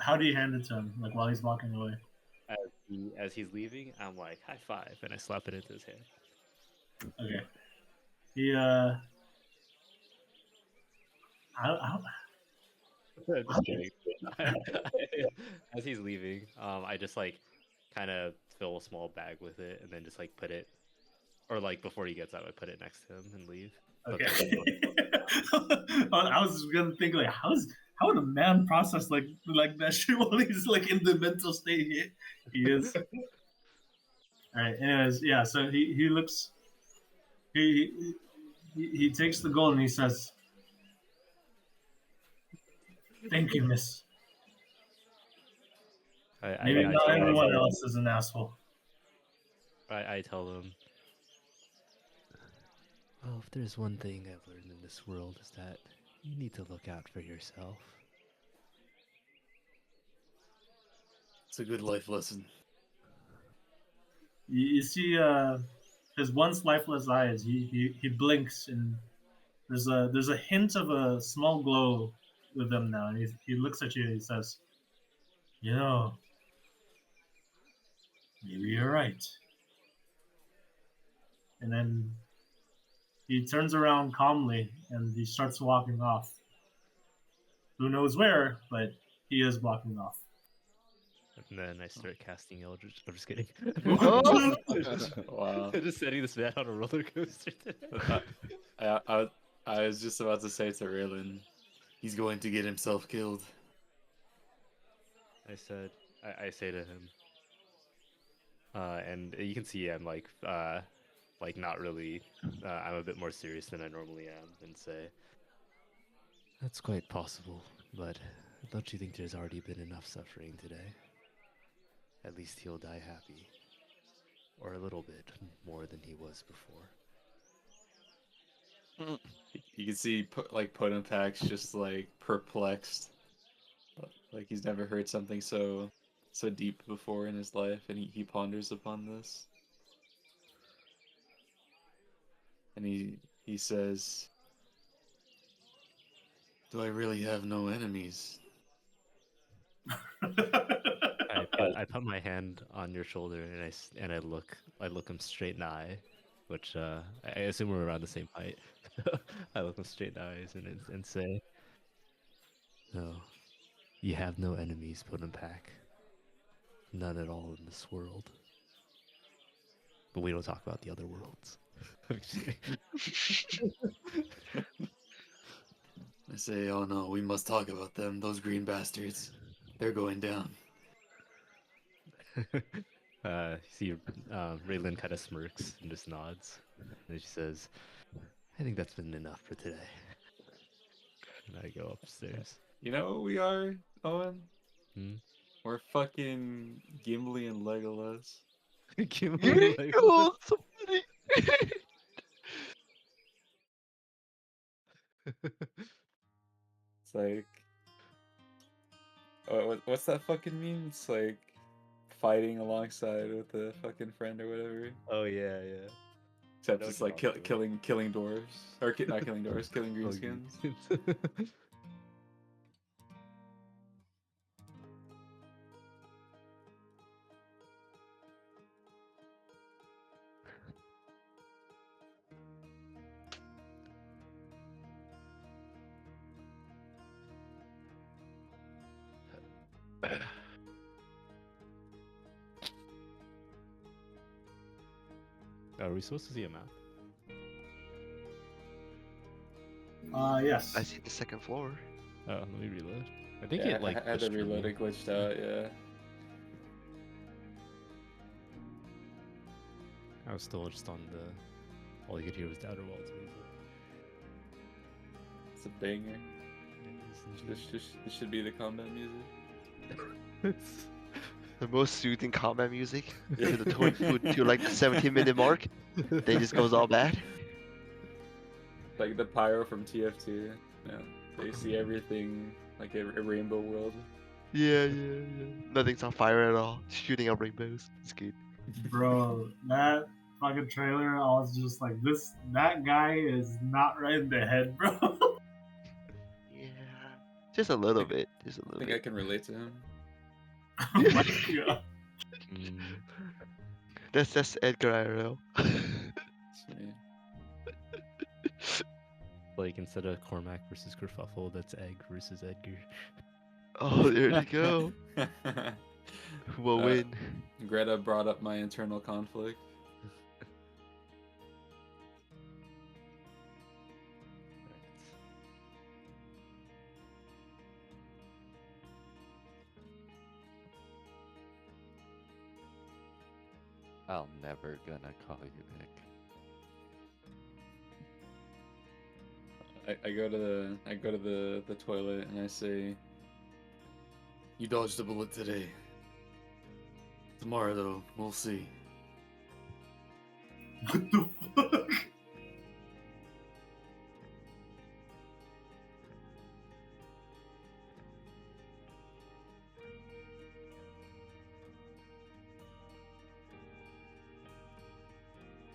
how do you hand it to him? Like while he's walking away? As he's leaving, I'm like high five, and I slap it into his hand. Okay. He I, Just kidding. As he's leaving, I just like kind of fill a small bag with it, and then just like put it, or like before he gets out, I put it next to him and leave. But okay. then, I was gonna think like how would a man process like that shit while he's like in the mental state he is. All right. Anyways, yeah. So he looks he he takes the gold and he says, "Thank you, miss. Maybe I not tell him, everyone else is an asshole." I tell him, well, if there's one thing I've learned in this world is that you need to look out for yourself. It's a good life lesson. You see, his once lifeless eyes. He blinks and there's a hint of a small glow with them now. And he looks at you and he says, "You know, maybe you're right." And then he turns around calmly and he starts walking off. Who knows where, but he is walking off. And then I start casting Eldritch. I'm just kidding. What? Wow. Just setting this man on a roller coaster today. I was just about to say to Raylan, he's going to get himself killed. I said, I say to him, and you can see I'm like not really. I'm a bit more serious than I normally am, and say, that's quite possible, but don't you think there's already been enough suffering today? At least he'll die happy, or a little bit more than he was before. You can see Potempac's just like perplexed, like he's never heard something so deep before in his life, and he ponders upon this, and he says, "Do I really have no enemies?" I put my hand on your shoulder and I look him straight in the eye, which I assume we're around the same height. I look him straight in the eyes and say, "No, you have no enemies, put 'em back. None at all in this world. But we don't talk about the other worlds." I'm just kidding. I say, "Oh no, we must talk about them. Those green bastards. They're going down." See, Raylan kind of smirks and just nods, and she says, "I think that's been enough for today." And I go upstairs. You know what we are, Owen? Hmm? We're fucking Gimli and Legolas. Gimli You and Legolas. killed somebody. It's like, what's that fucking mean? It's like fighting alongside with a fucking friend or whatever. Oh yeah, yeah. Except know what it's you're like talking about. killing dwarves, or not killing dwarves, killing Oh, greenskins. Are we supposed to see a map? Yes. I see the second floor. Oh, let me reload. I think Yeah, it like I had to pushed for reload me. it, glitched out, yeah. I was still just on the. All you could hear was the outer walls music. It's a banger. This should be the combat music. The most soothing combat music to the to like the 17-minute mark. Then it just goes all bad. Like the pyro from TF2. Yeah, they see everything like a rainbow world. Yeah. Nothing's on fire at all. Shooting out rainbows. It's good. Bro, that fucking trailer, I was just like, that guy is not right in the head, bro. Yeah. Just a little bit. Just a I little think I bit. can relate to him. Oh my god. Mm, That's Edgar IRL. It's me. like instead of Cormac versus Kerfuffle, that's Egg versus Edgar. Oh, there you go. Who will win? Greta brought up my internal conflict. I'm never gonna call you Nick. I go to the toilet and I say, "You dodged a bullet today. Tomorrow though, we'll see." What the fuck?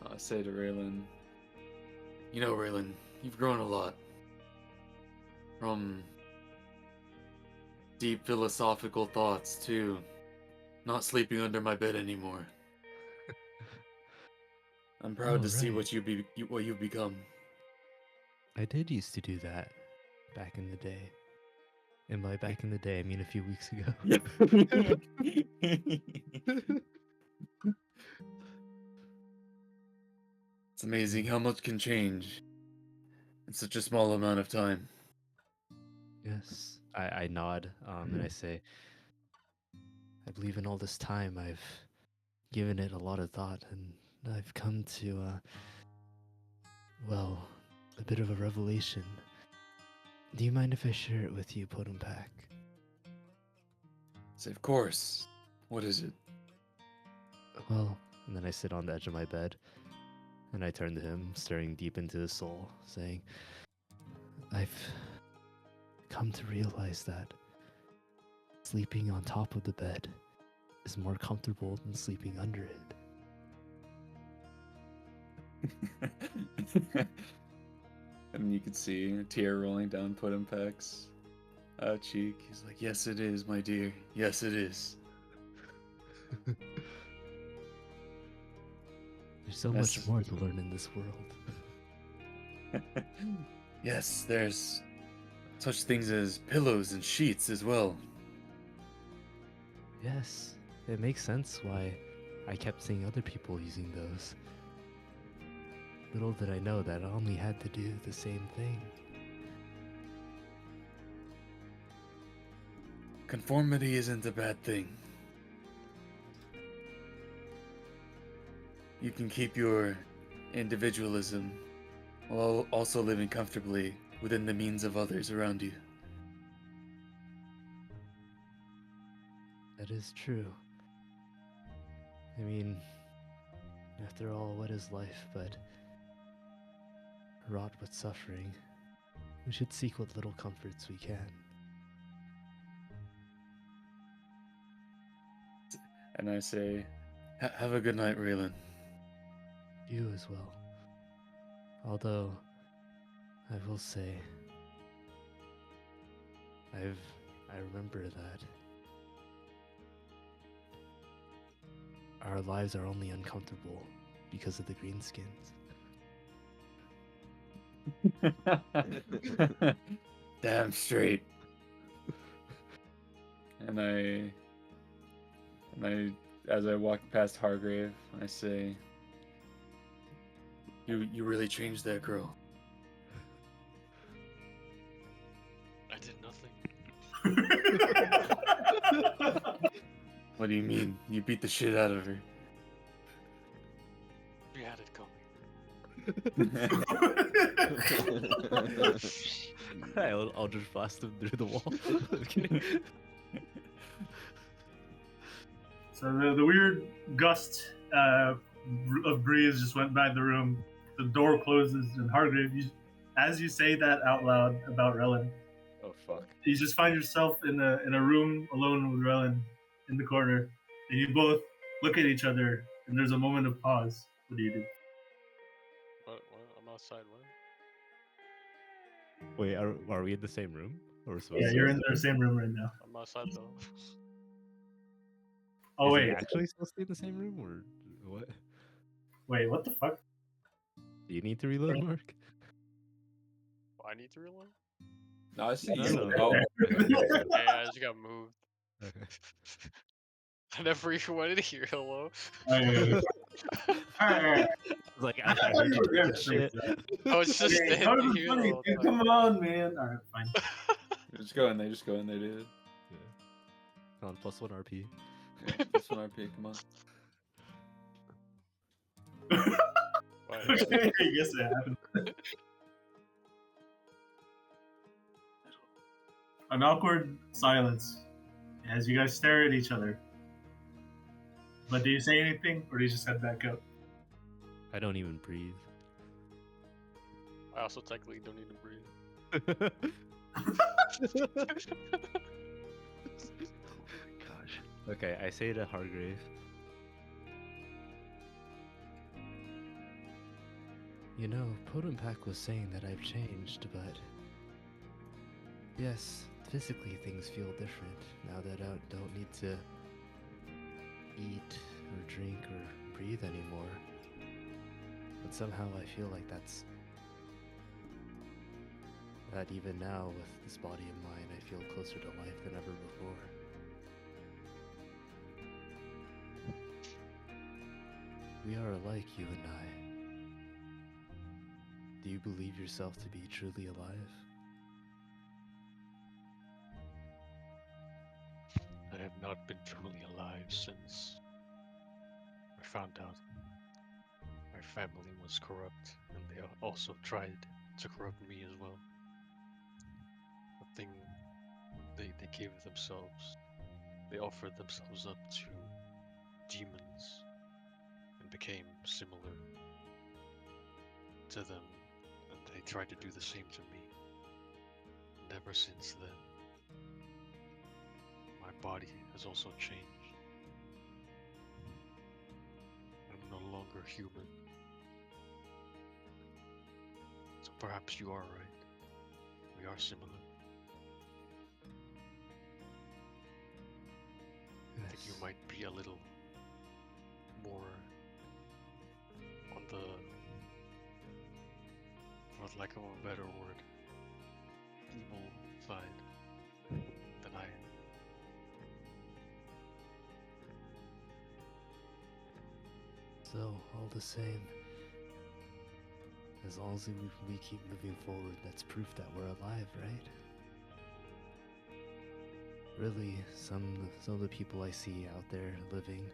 I say to Raylan, "You know, Raylan, you've grown a lot. From deep philosophical thoughts to not sleeping under my bed anymore. I'm proud Oh, to see right. what you've become." I did used to do that back in the day. And by back in the day, I mean a few weeks ago. It's amazing how much can change in such a small amount of time. Yes. I nod and I say, I believe in all this time I've given it a lot of thought and I've come to, well, a bit of a revelation. Do you mind if I share it with you, Pack? Say, of course. What is it? Well, and then I sit on the edge of my bed and I turn to him, staring deep into his soul, saying, I've come to realize that sleeping on top of the bed is more comfortable than sleeping under it. And you could see a tear rolling down Puddinpack's cheek. He's like, "Yes, it is, my dear. Yes, it is." There's so That's- much more to learn in this world. Yes, there's such things as pillows and sheets as well. Yes, it makes sense why I kept seeing other people using those. Little did I know that I only had to do the same thing. Conformity isn't a bad thing. You can keep your individualism while also living comfortably within the means of others around you. That is true. I mean, after all, what is life but wrought with suffering? We should seek what little comforts we can. And I say, have a good night, Raylan. You as well. Although, I will say, I remember that our lives are only uncomfortable because of the greenskins. Damn straight. and as I walk past Hargrave, I say, "You really changed that girl." I did nothing. What do you mean? You beat the shit out of her. We had it coming. I'll just blast him through the wall. Okay. So the weird gust of breeze just went by the room. The door closes, and Hargrave, as you say that out loud about Relin, Oh fuck. you just find yourself in a room alone with Relin in the corner, and you both look at each other, and there's a moment of pause. What do you do? What? I'm outside. What? Wait, are we in the same room? Or we're supposed Yeah, to you're be in the same room right now. I'm outside though. Oh Is wait, he actually supposed to be in the same room, or what? wait, what the fuck? Do you need to reload, Mark? I need to reload. No, I see No, you. no. Oh, Hey, I just got moved. Okay. I never even went in here. Hello. Alright. I was like, I heard you talking shit. I was just Okay, that standing was here the funny, whole dude. time. Come on, man. Alright, fine. just go in there. Just go in there, dude. Yeah. Come on, +1 RP. This one RP. Come on. Right. Okay, I guess it happened. An awkward silence as you guys stare at each other. But do you say anything, or do you just head back up? I don't even breathe. I also technically don't need to breathe. Gosh. Okay, I say to Hargrave, you know, Potempak was saying that I've changed, but yes, physically things feel different now that I don't need to eat or drink or breathe anymore. But somehow I feel like that even now with this body of mine, I feel closer to life than ever before. We are alike, you and I. Do you believe yourself to be truly alive? I have not been truly alive since I found out my family was corrupt, and they also tried to corrupt me as well. The thing they gave themselves, they offered themselves up to demons and became similar to them, and they tried to do the same to me. And ever since then, my body has also changed. I'm no longer human. So perhaps you are right. We are similar. I think you might be a little more on the, for lack of a better word, evil side than I am. So, all the same, as long as we keep moving forward, that's proof that we're alive, right? Really, some of the people I see out there living,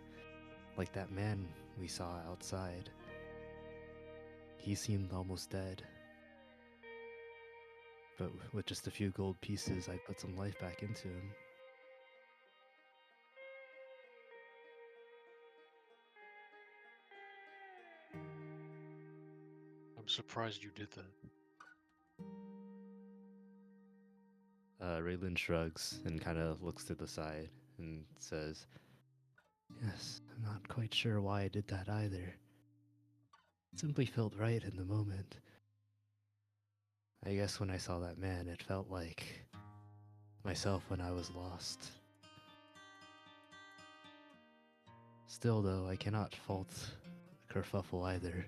like that man we saw outside, he seemed almost dead. But with just a few gold pieces, I put some life back into him. I'm surprised you did that. Raylan shrugs and kind of looks to the side and says, yes, I'm not quite sure why I did that either. It simply felt right in the moment. I guess when I saw that man, it felt like myself when I was lost. Still, though, I cannot fault Kerfuffle either.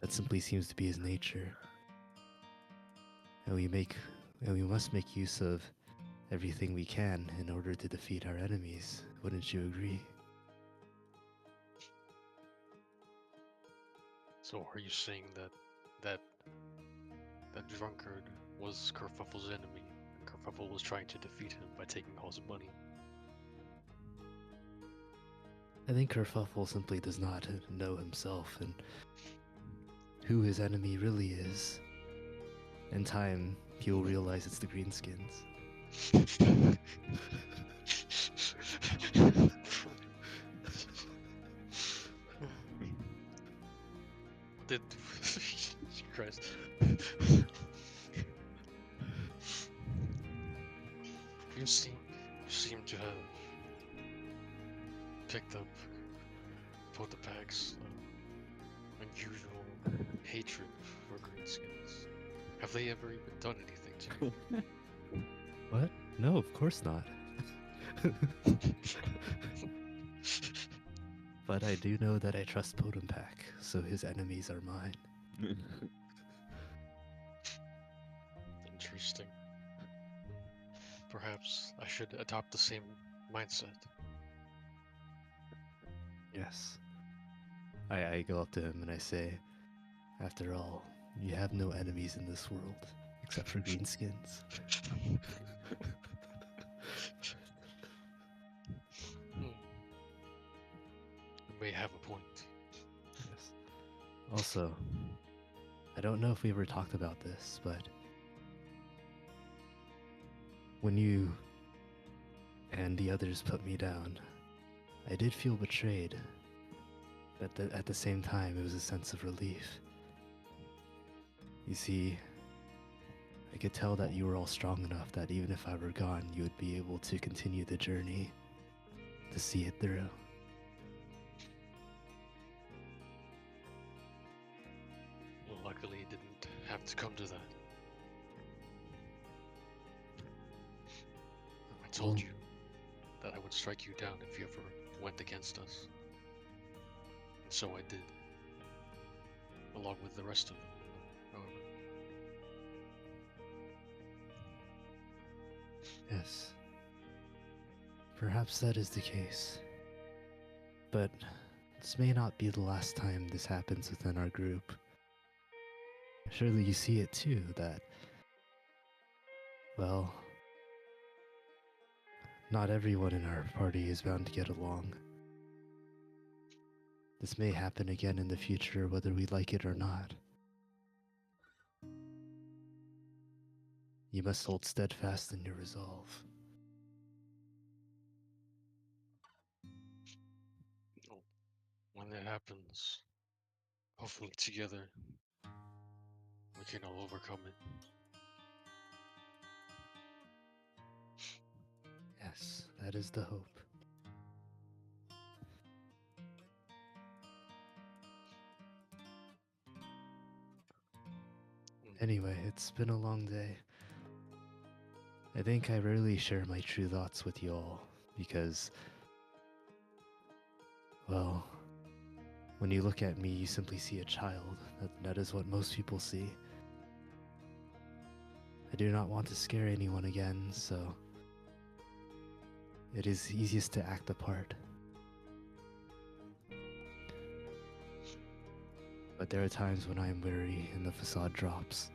That simply seems to be his nature. And we must make use of everything we can in order to defeat our enemies. Wouldn't you agree? So are you saying that that drunkard was Kerfuffle's enemy, and Kerfuffle was trying to defeat him by taking all his money? I think Kerfuffle simply does not know himself and who his enemy really is. In time, he will realize it's the Greenskins. Did Christ? You seem to have picked up Potapak's unusual hatred for greenskins. Have they ever even done anything to you? What? No, of course not. But I do know that I trust Potempak, so his enemies are mine. Interesting. Perhaps I should adopt the same mindset. Yes. I go up to him and I say, after all, you have no enemies in this world, except for Greenskins. You may have a point. Yes. Also, I don't know if we ever talked about this, but when you and the others put me down, I did feel betrayed. But at the same time, it was a sense of relief. You see, I could tell that you were all strong enough that even if I were gone, you would be able to continue the journey, to see it through. Well, luckily, it didn't have to come to that. I told Well- you that I would strike you down if you ever went against us. And so I did. Along with the rest of them, however. Yes. Perhaps that is the case. But this may not be the last time this happens within our group. Surely you see it too, that, well, not everyone in our party is bound to get along. This may happen again in the future, whether we like it or not. You must hold steadfast in your resolve. Well, when that happens, hopefully together, we can all overcome it. Yes, that is the hope. Anyway, it's been a long day. I think I rarely share my true thoughts with you all, because, well, when you look at me, you simply see a child. That is what most people see. I do not want to scare anyone again, so it is easiest to act the part. But there are times when I am weary and the facade drops.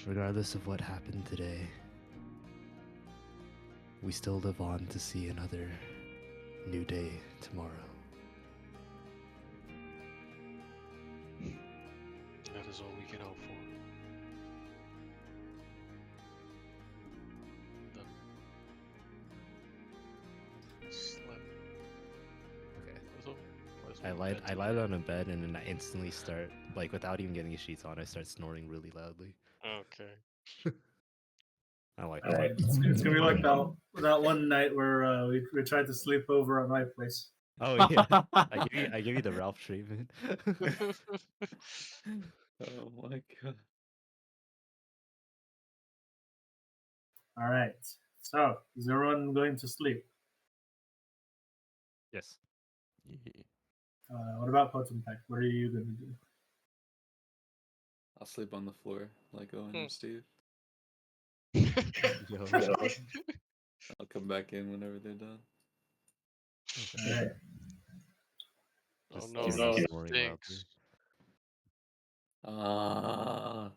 Regardless of what happened today, we still live on to see another new day tomorrow. That is all we can hope for. Then slept. Okay. Let's I move lie bed to down in bed and then I instantly start, like without even getting the sheets on, I start snoring really loudly. Okay. I like All right, it's gonna be like that one night where we tried to sleep over at my place. Oh yeah. I give you the Ralph treatment. Oh my god. All right, so is everyone going to sleep? Yes. Yeah. What about Potempak? What are you going to do? I'll sleep on the floor like Owen and Steve. Yo. I'll come back in whenever they're done. Okay. All right. Oh Just no, hear me no, it snoring loudly. stinks. Ah.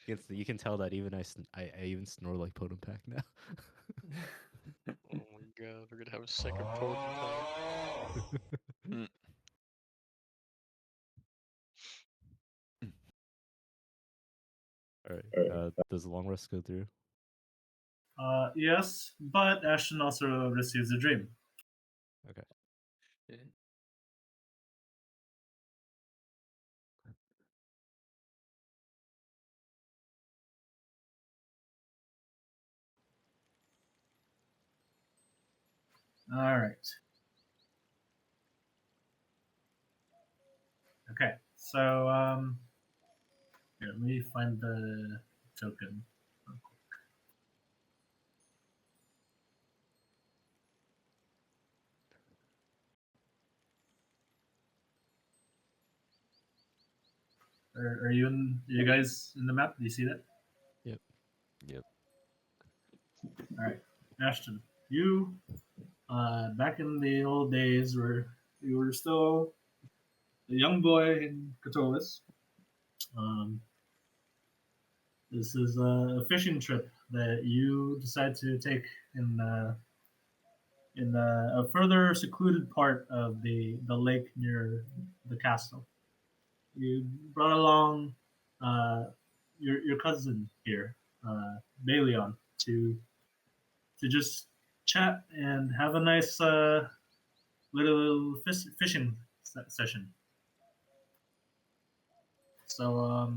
You you can tell that even I even snore like Potom Pack now. Oh my god, we're gonna have a second potent pack. All right. Does the long rest go through? Yes, but Ashton also receives a dream. Okay. Yeah. All right. Okay. So here, let me find the token. Are you in? Are you guys in the map? Do you see that? Yep. All right, Ashton, you back in the old days where you were still a young boy in Catullus. Um, this is a fishing trip that you decide to take in a further secluded part of the lake near the castle. You brought along uh, your cousin here, Balion, to just chat and have a nice little fishing session. So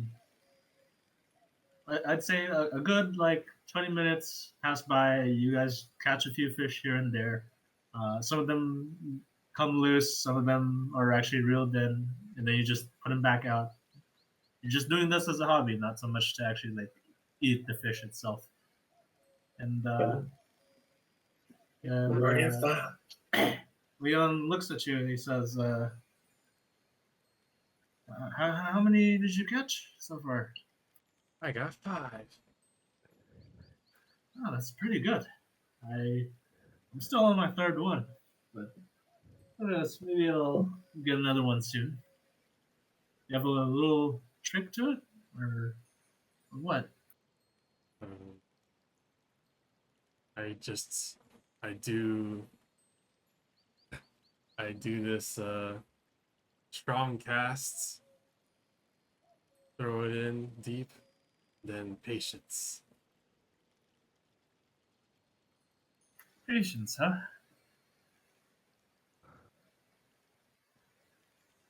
I'd say a good like 20 minutes pass by. You guys catch a few fish here and there. Some of them come loose. Some of them are actually reeled in, and then you just put them back out. You're just doing this as a hobby, not so much to actually like eat the fish itself. And Leon looks at you and he says, how many did you catch so far?" I got 5. "Oh, that's pretty good. I'm still on my third one, but maybe I'll get another one soon. You have a little trick to it, or what?" Um, I just I do I do this strong casts, throw it in deep, then patience. Patience, huh?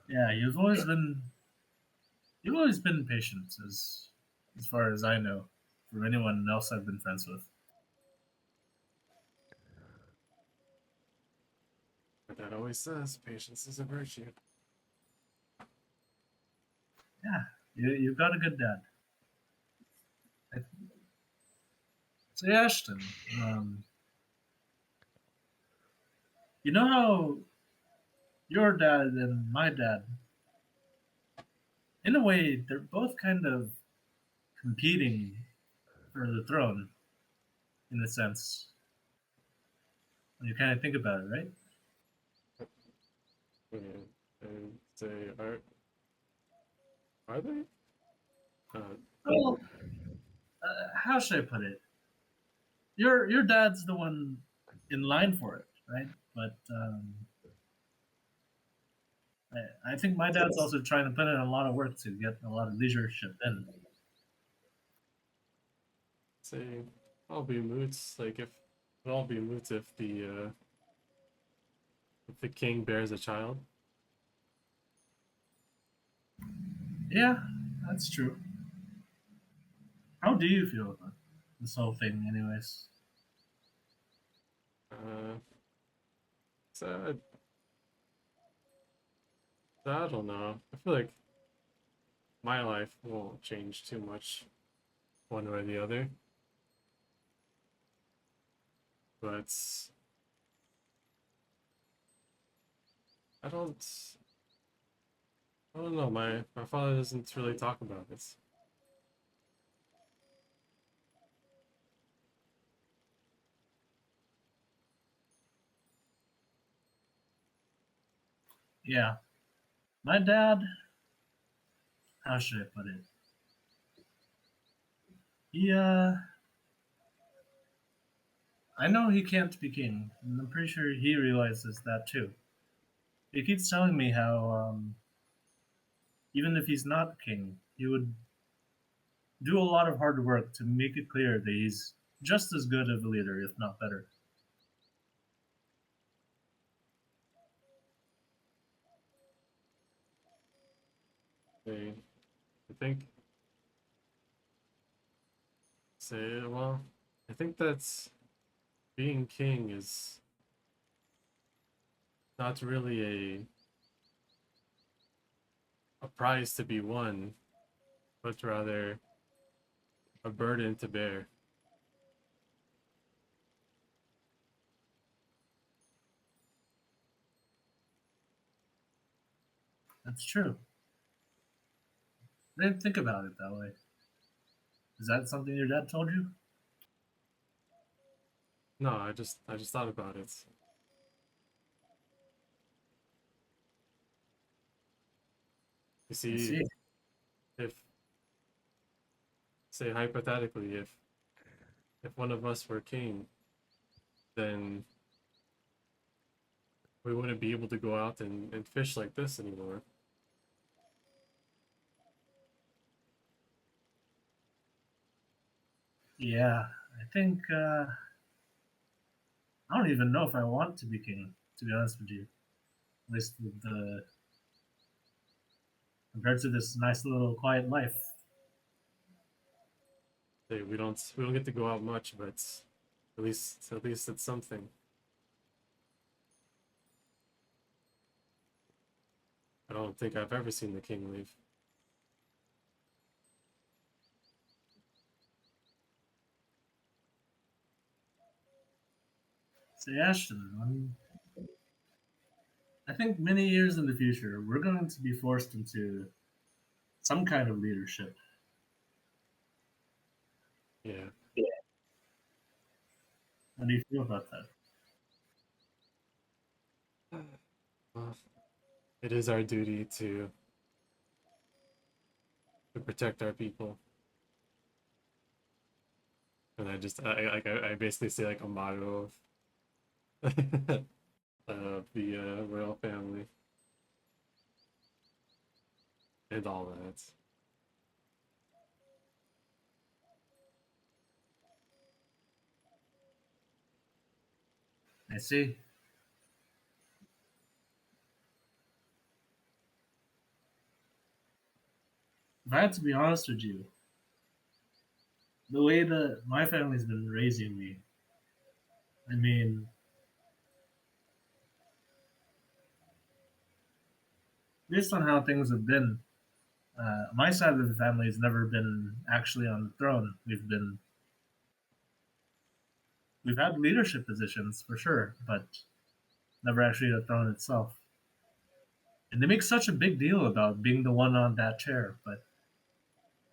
Yeah, you've always been patient, as far as I know, from anyone else I've been friends with. My dad always says patience is a virtue. Yeah, you've got a good dad. Say, Ashton, you know how your dad and my dad, in a way, they're both kind of competing for the throne, in a sense, when you kind of think about it, right? Yeah. And say, are they? Uh, Well, how should I put it? Your dad's the one in line for it, right? But I think my dad's also trying to put in a lot of work to get a lot of leadership in. say I'll be moots. Like it'll all be moots if the king bears a child. Yeah, that's true. How do you feel about this whole thing, anyways? Uh, so I don't know. I feel like my life won't change too much one way or the other. But I don't I don't know. My father doesn't really talk about this. Yeah, my dad. How should I put it? He I know he can't be king, and I'm pretty sure he realizes that too. He keeps telling me how even if he's not king, he would do a lot of hard work to make it clear that he's just as good of a leader, if not better. I think say well, I think that's being king is not really a prize to be won, but rather a burden to bear. That's true. I didn't think about it that way. Is that something your dad told you? No, I just thought about it. You I see, see. if say hypothetically, if one of us were king, then we wouldn't be able to go out and fish like this anymore. Yeah, I think I don't even know if I want to be king. To be honest with you, at least with the compared to this nice little quiet life. Say we don't get to go out much, but at least it's something. I don't think I've ever seen the king leave. Say, Ashton, I think many years in the future, we're going to be forced into some kind of leadership. Yeah. How do you feel about that? Well, it is our duty to protect our people, and I basically say like a motto of the royal family and all that. I see. If I had to be honest with you, the way that my family's been raising me, I mean, based on how things have been, my side of the family has never been actually on the throne. We've had leadership positions for sure, but never actually the throne itself. And they make such a big deal about being the one on that chair. But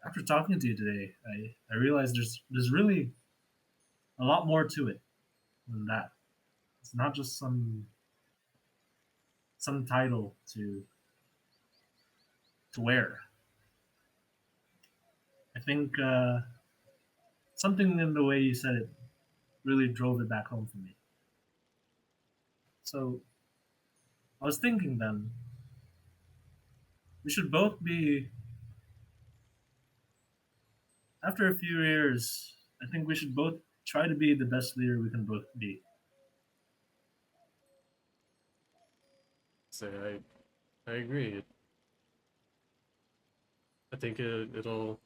after talking to you today, I realized there's really a lot more to it than that. It's not just some title to wear. I think something in the way you said it really drove it back home for me. So I was thinking then we should both be after a few years. I think we should both try to be the best leader we can both be. So I agree. I think it'll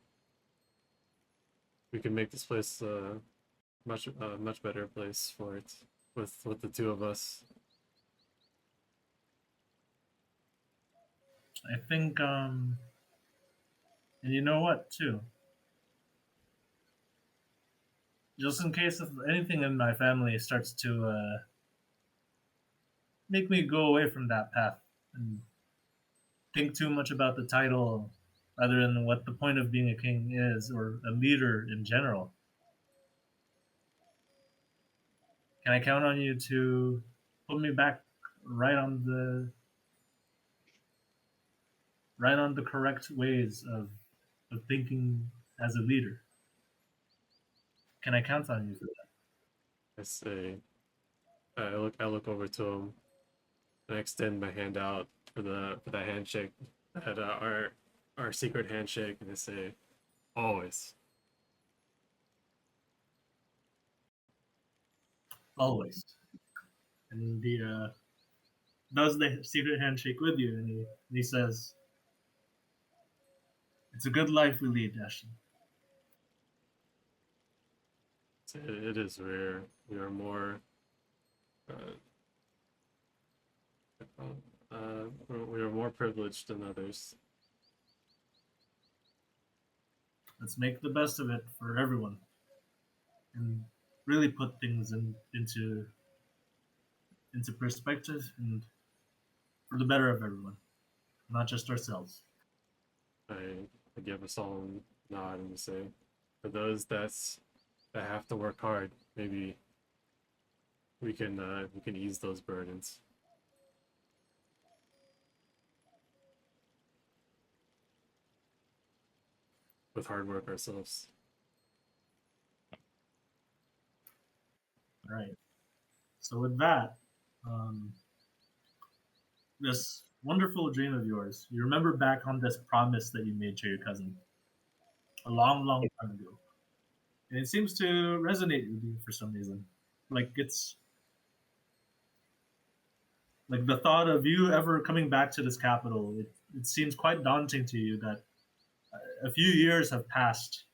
we can make this place much better place for it with the two of us. I think, and you know what too. Just in case if anything in my family starts to make me go away from that path and think too much about the title rather than what the point of being a king is or a leader in general. Can I count on you to put me back right on the right on the correct ways of thinking as a leader. Can I count on you for that? I say, I look over to him and I extend my hand out for the handshake, that our secret handshake, and I say, always. Always. And he does the secret handshake with you, and he says, "It's a good life we lead, Ashton." It is rare. We are more uh, we are more privileged than others. Let's make the best of it for everyone, and really put things into perspective and for the better of everyone, not just ourselves. I give a solemn nod and say, for those that have to work hard, maybe we can ease those burdens with hard work ourselves. All right. So with that, um, this wonderful dream of yours, you remember back on this promise that you made to your cousin a long, long time ago, and it seems to resonate with you for some reason. Like it's like the thought of you ever coming back to this capital. It seems quite daunting to you that a few years have passed,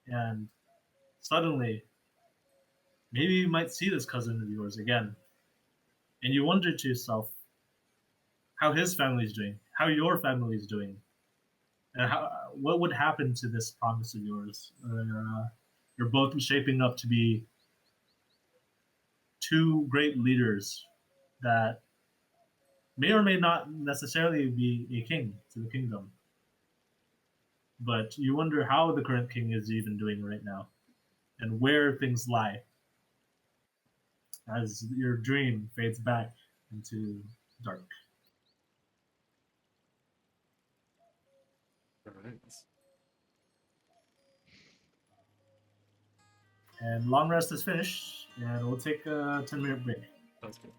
and suddenly maybe you might see this cousin of yours again, and you wonder to yourself how his family's doing, how your family's doing, and how what would happen to this promise of yours. You're both shaping up to be two great leaders that may or may not necessarily be a king to the kingdom, but you wonder how the current king is even doing right now and where things lie as your dream fades back into dark. All right. And long rest is finished, and we'll take a 10-minute break. Sounds good.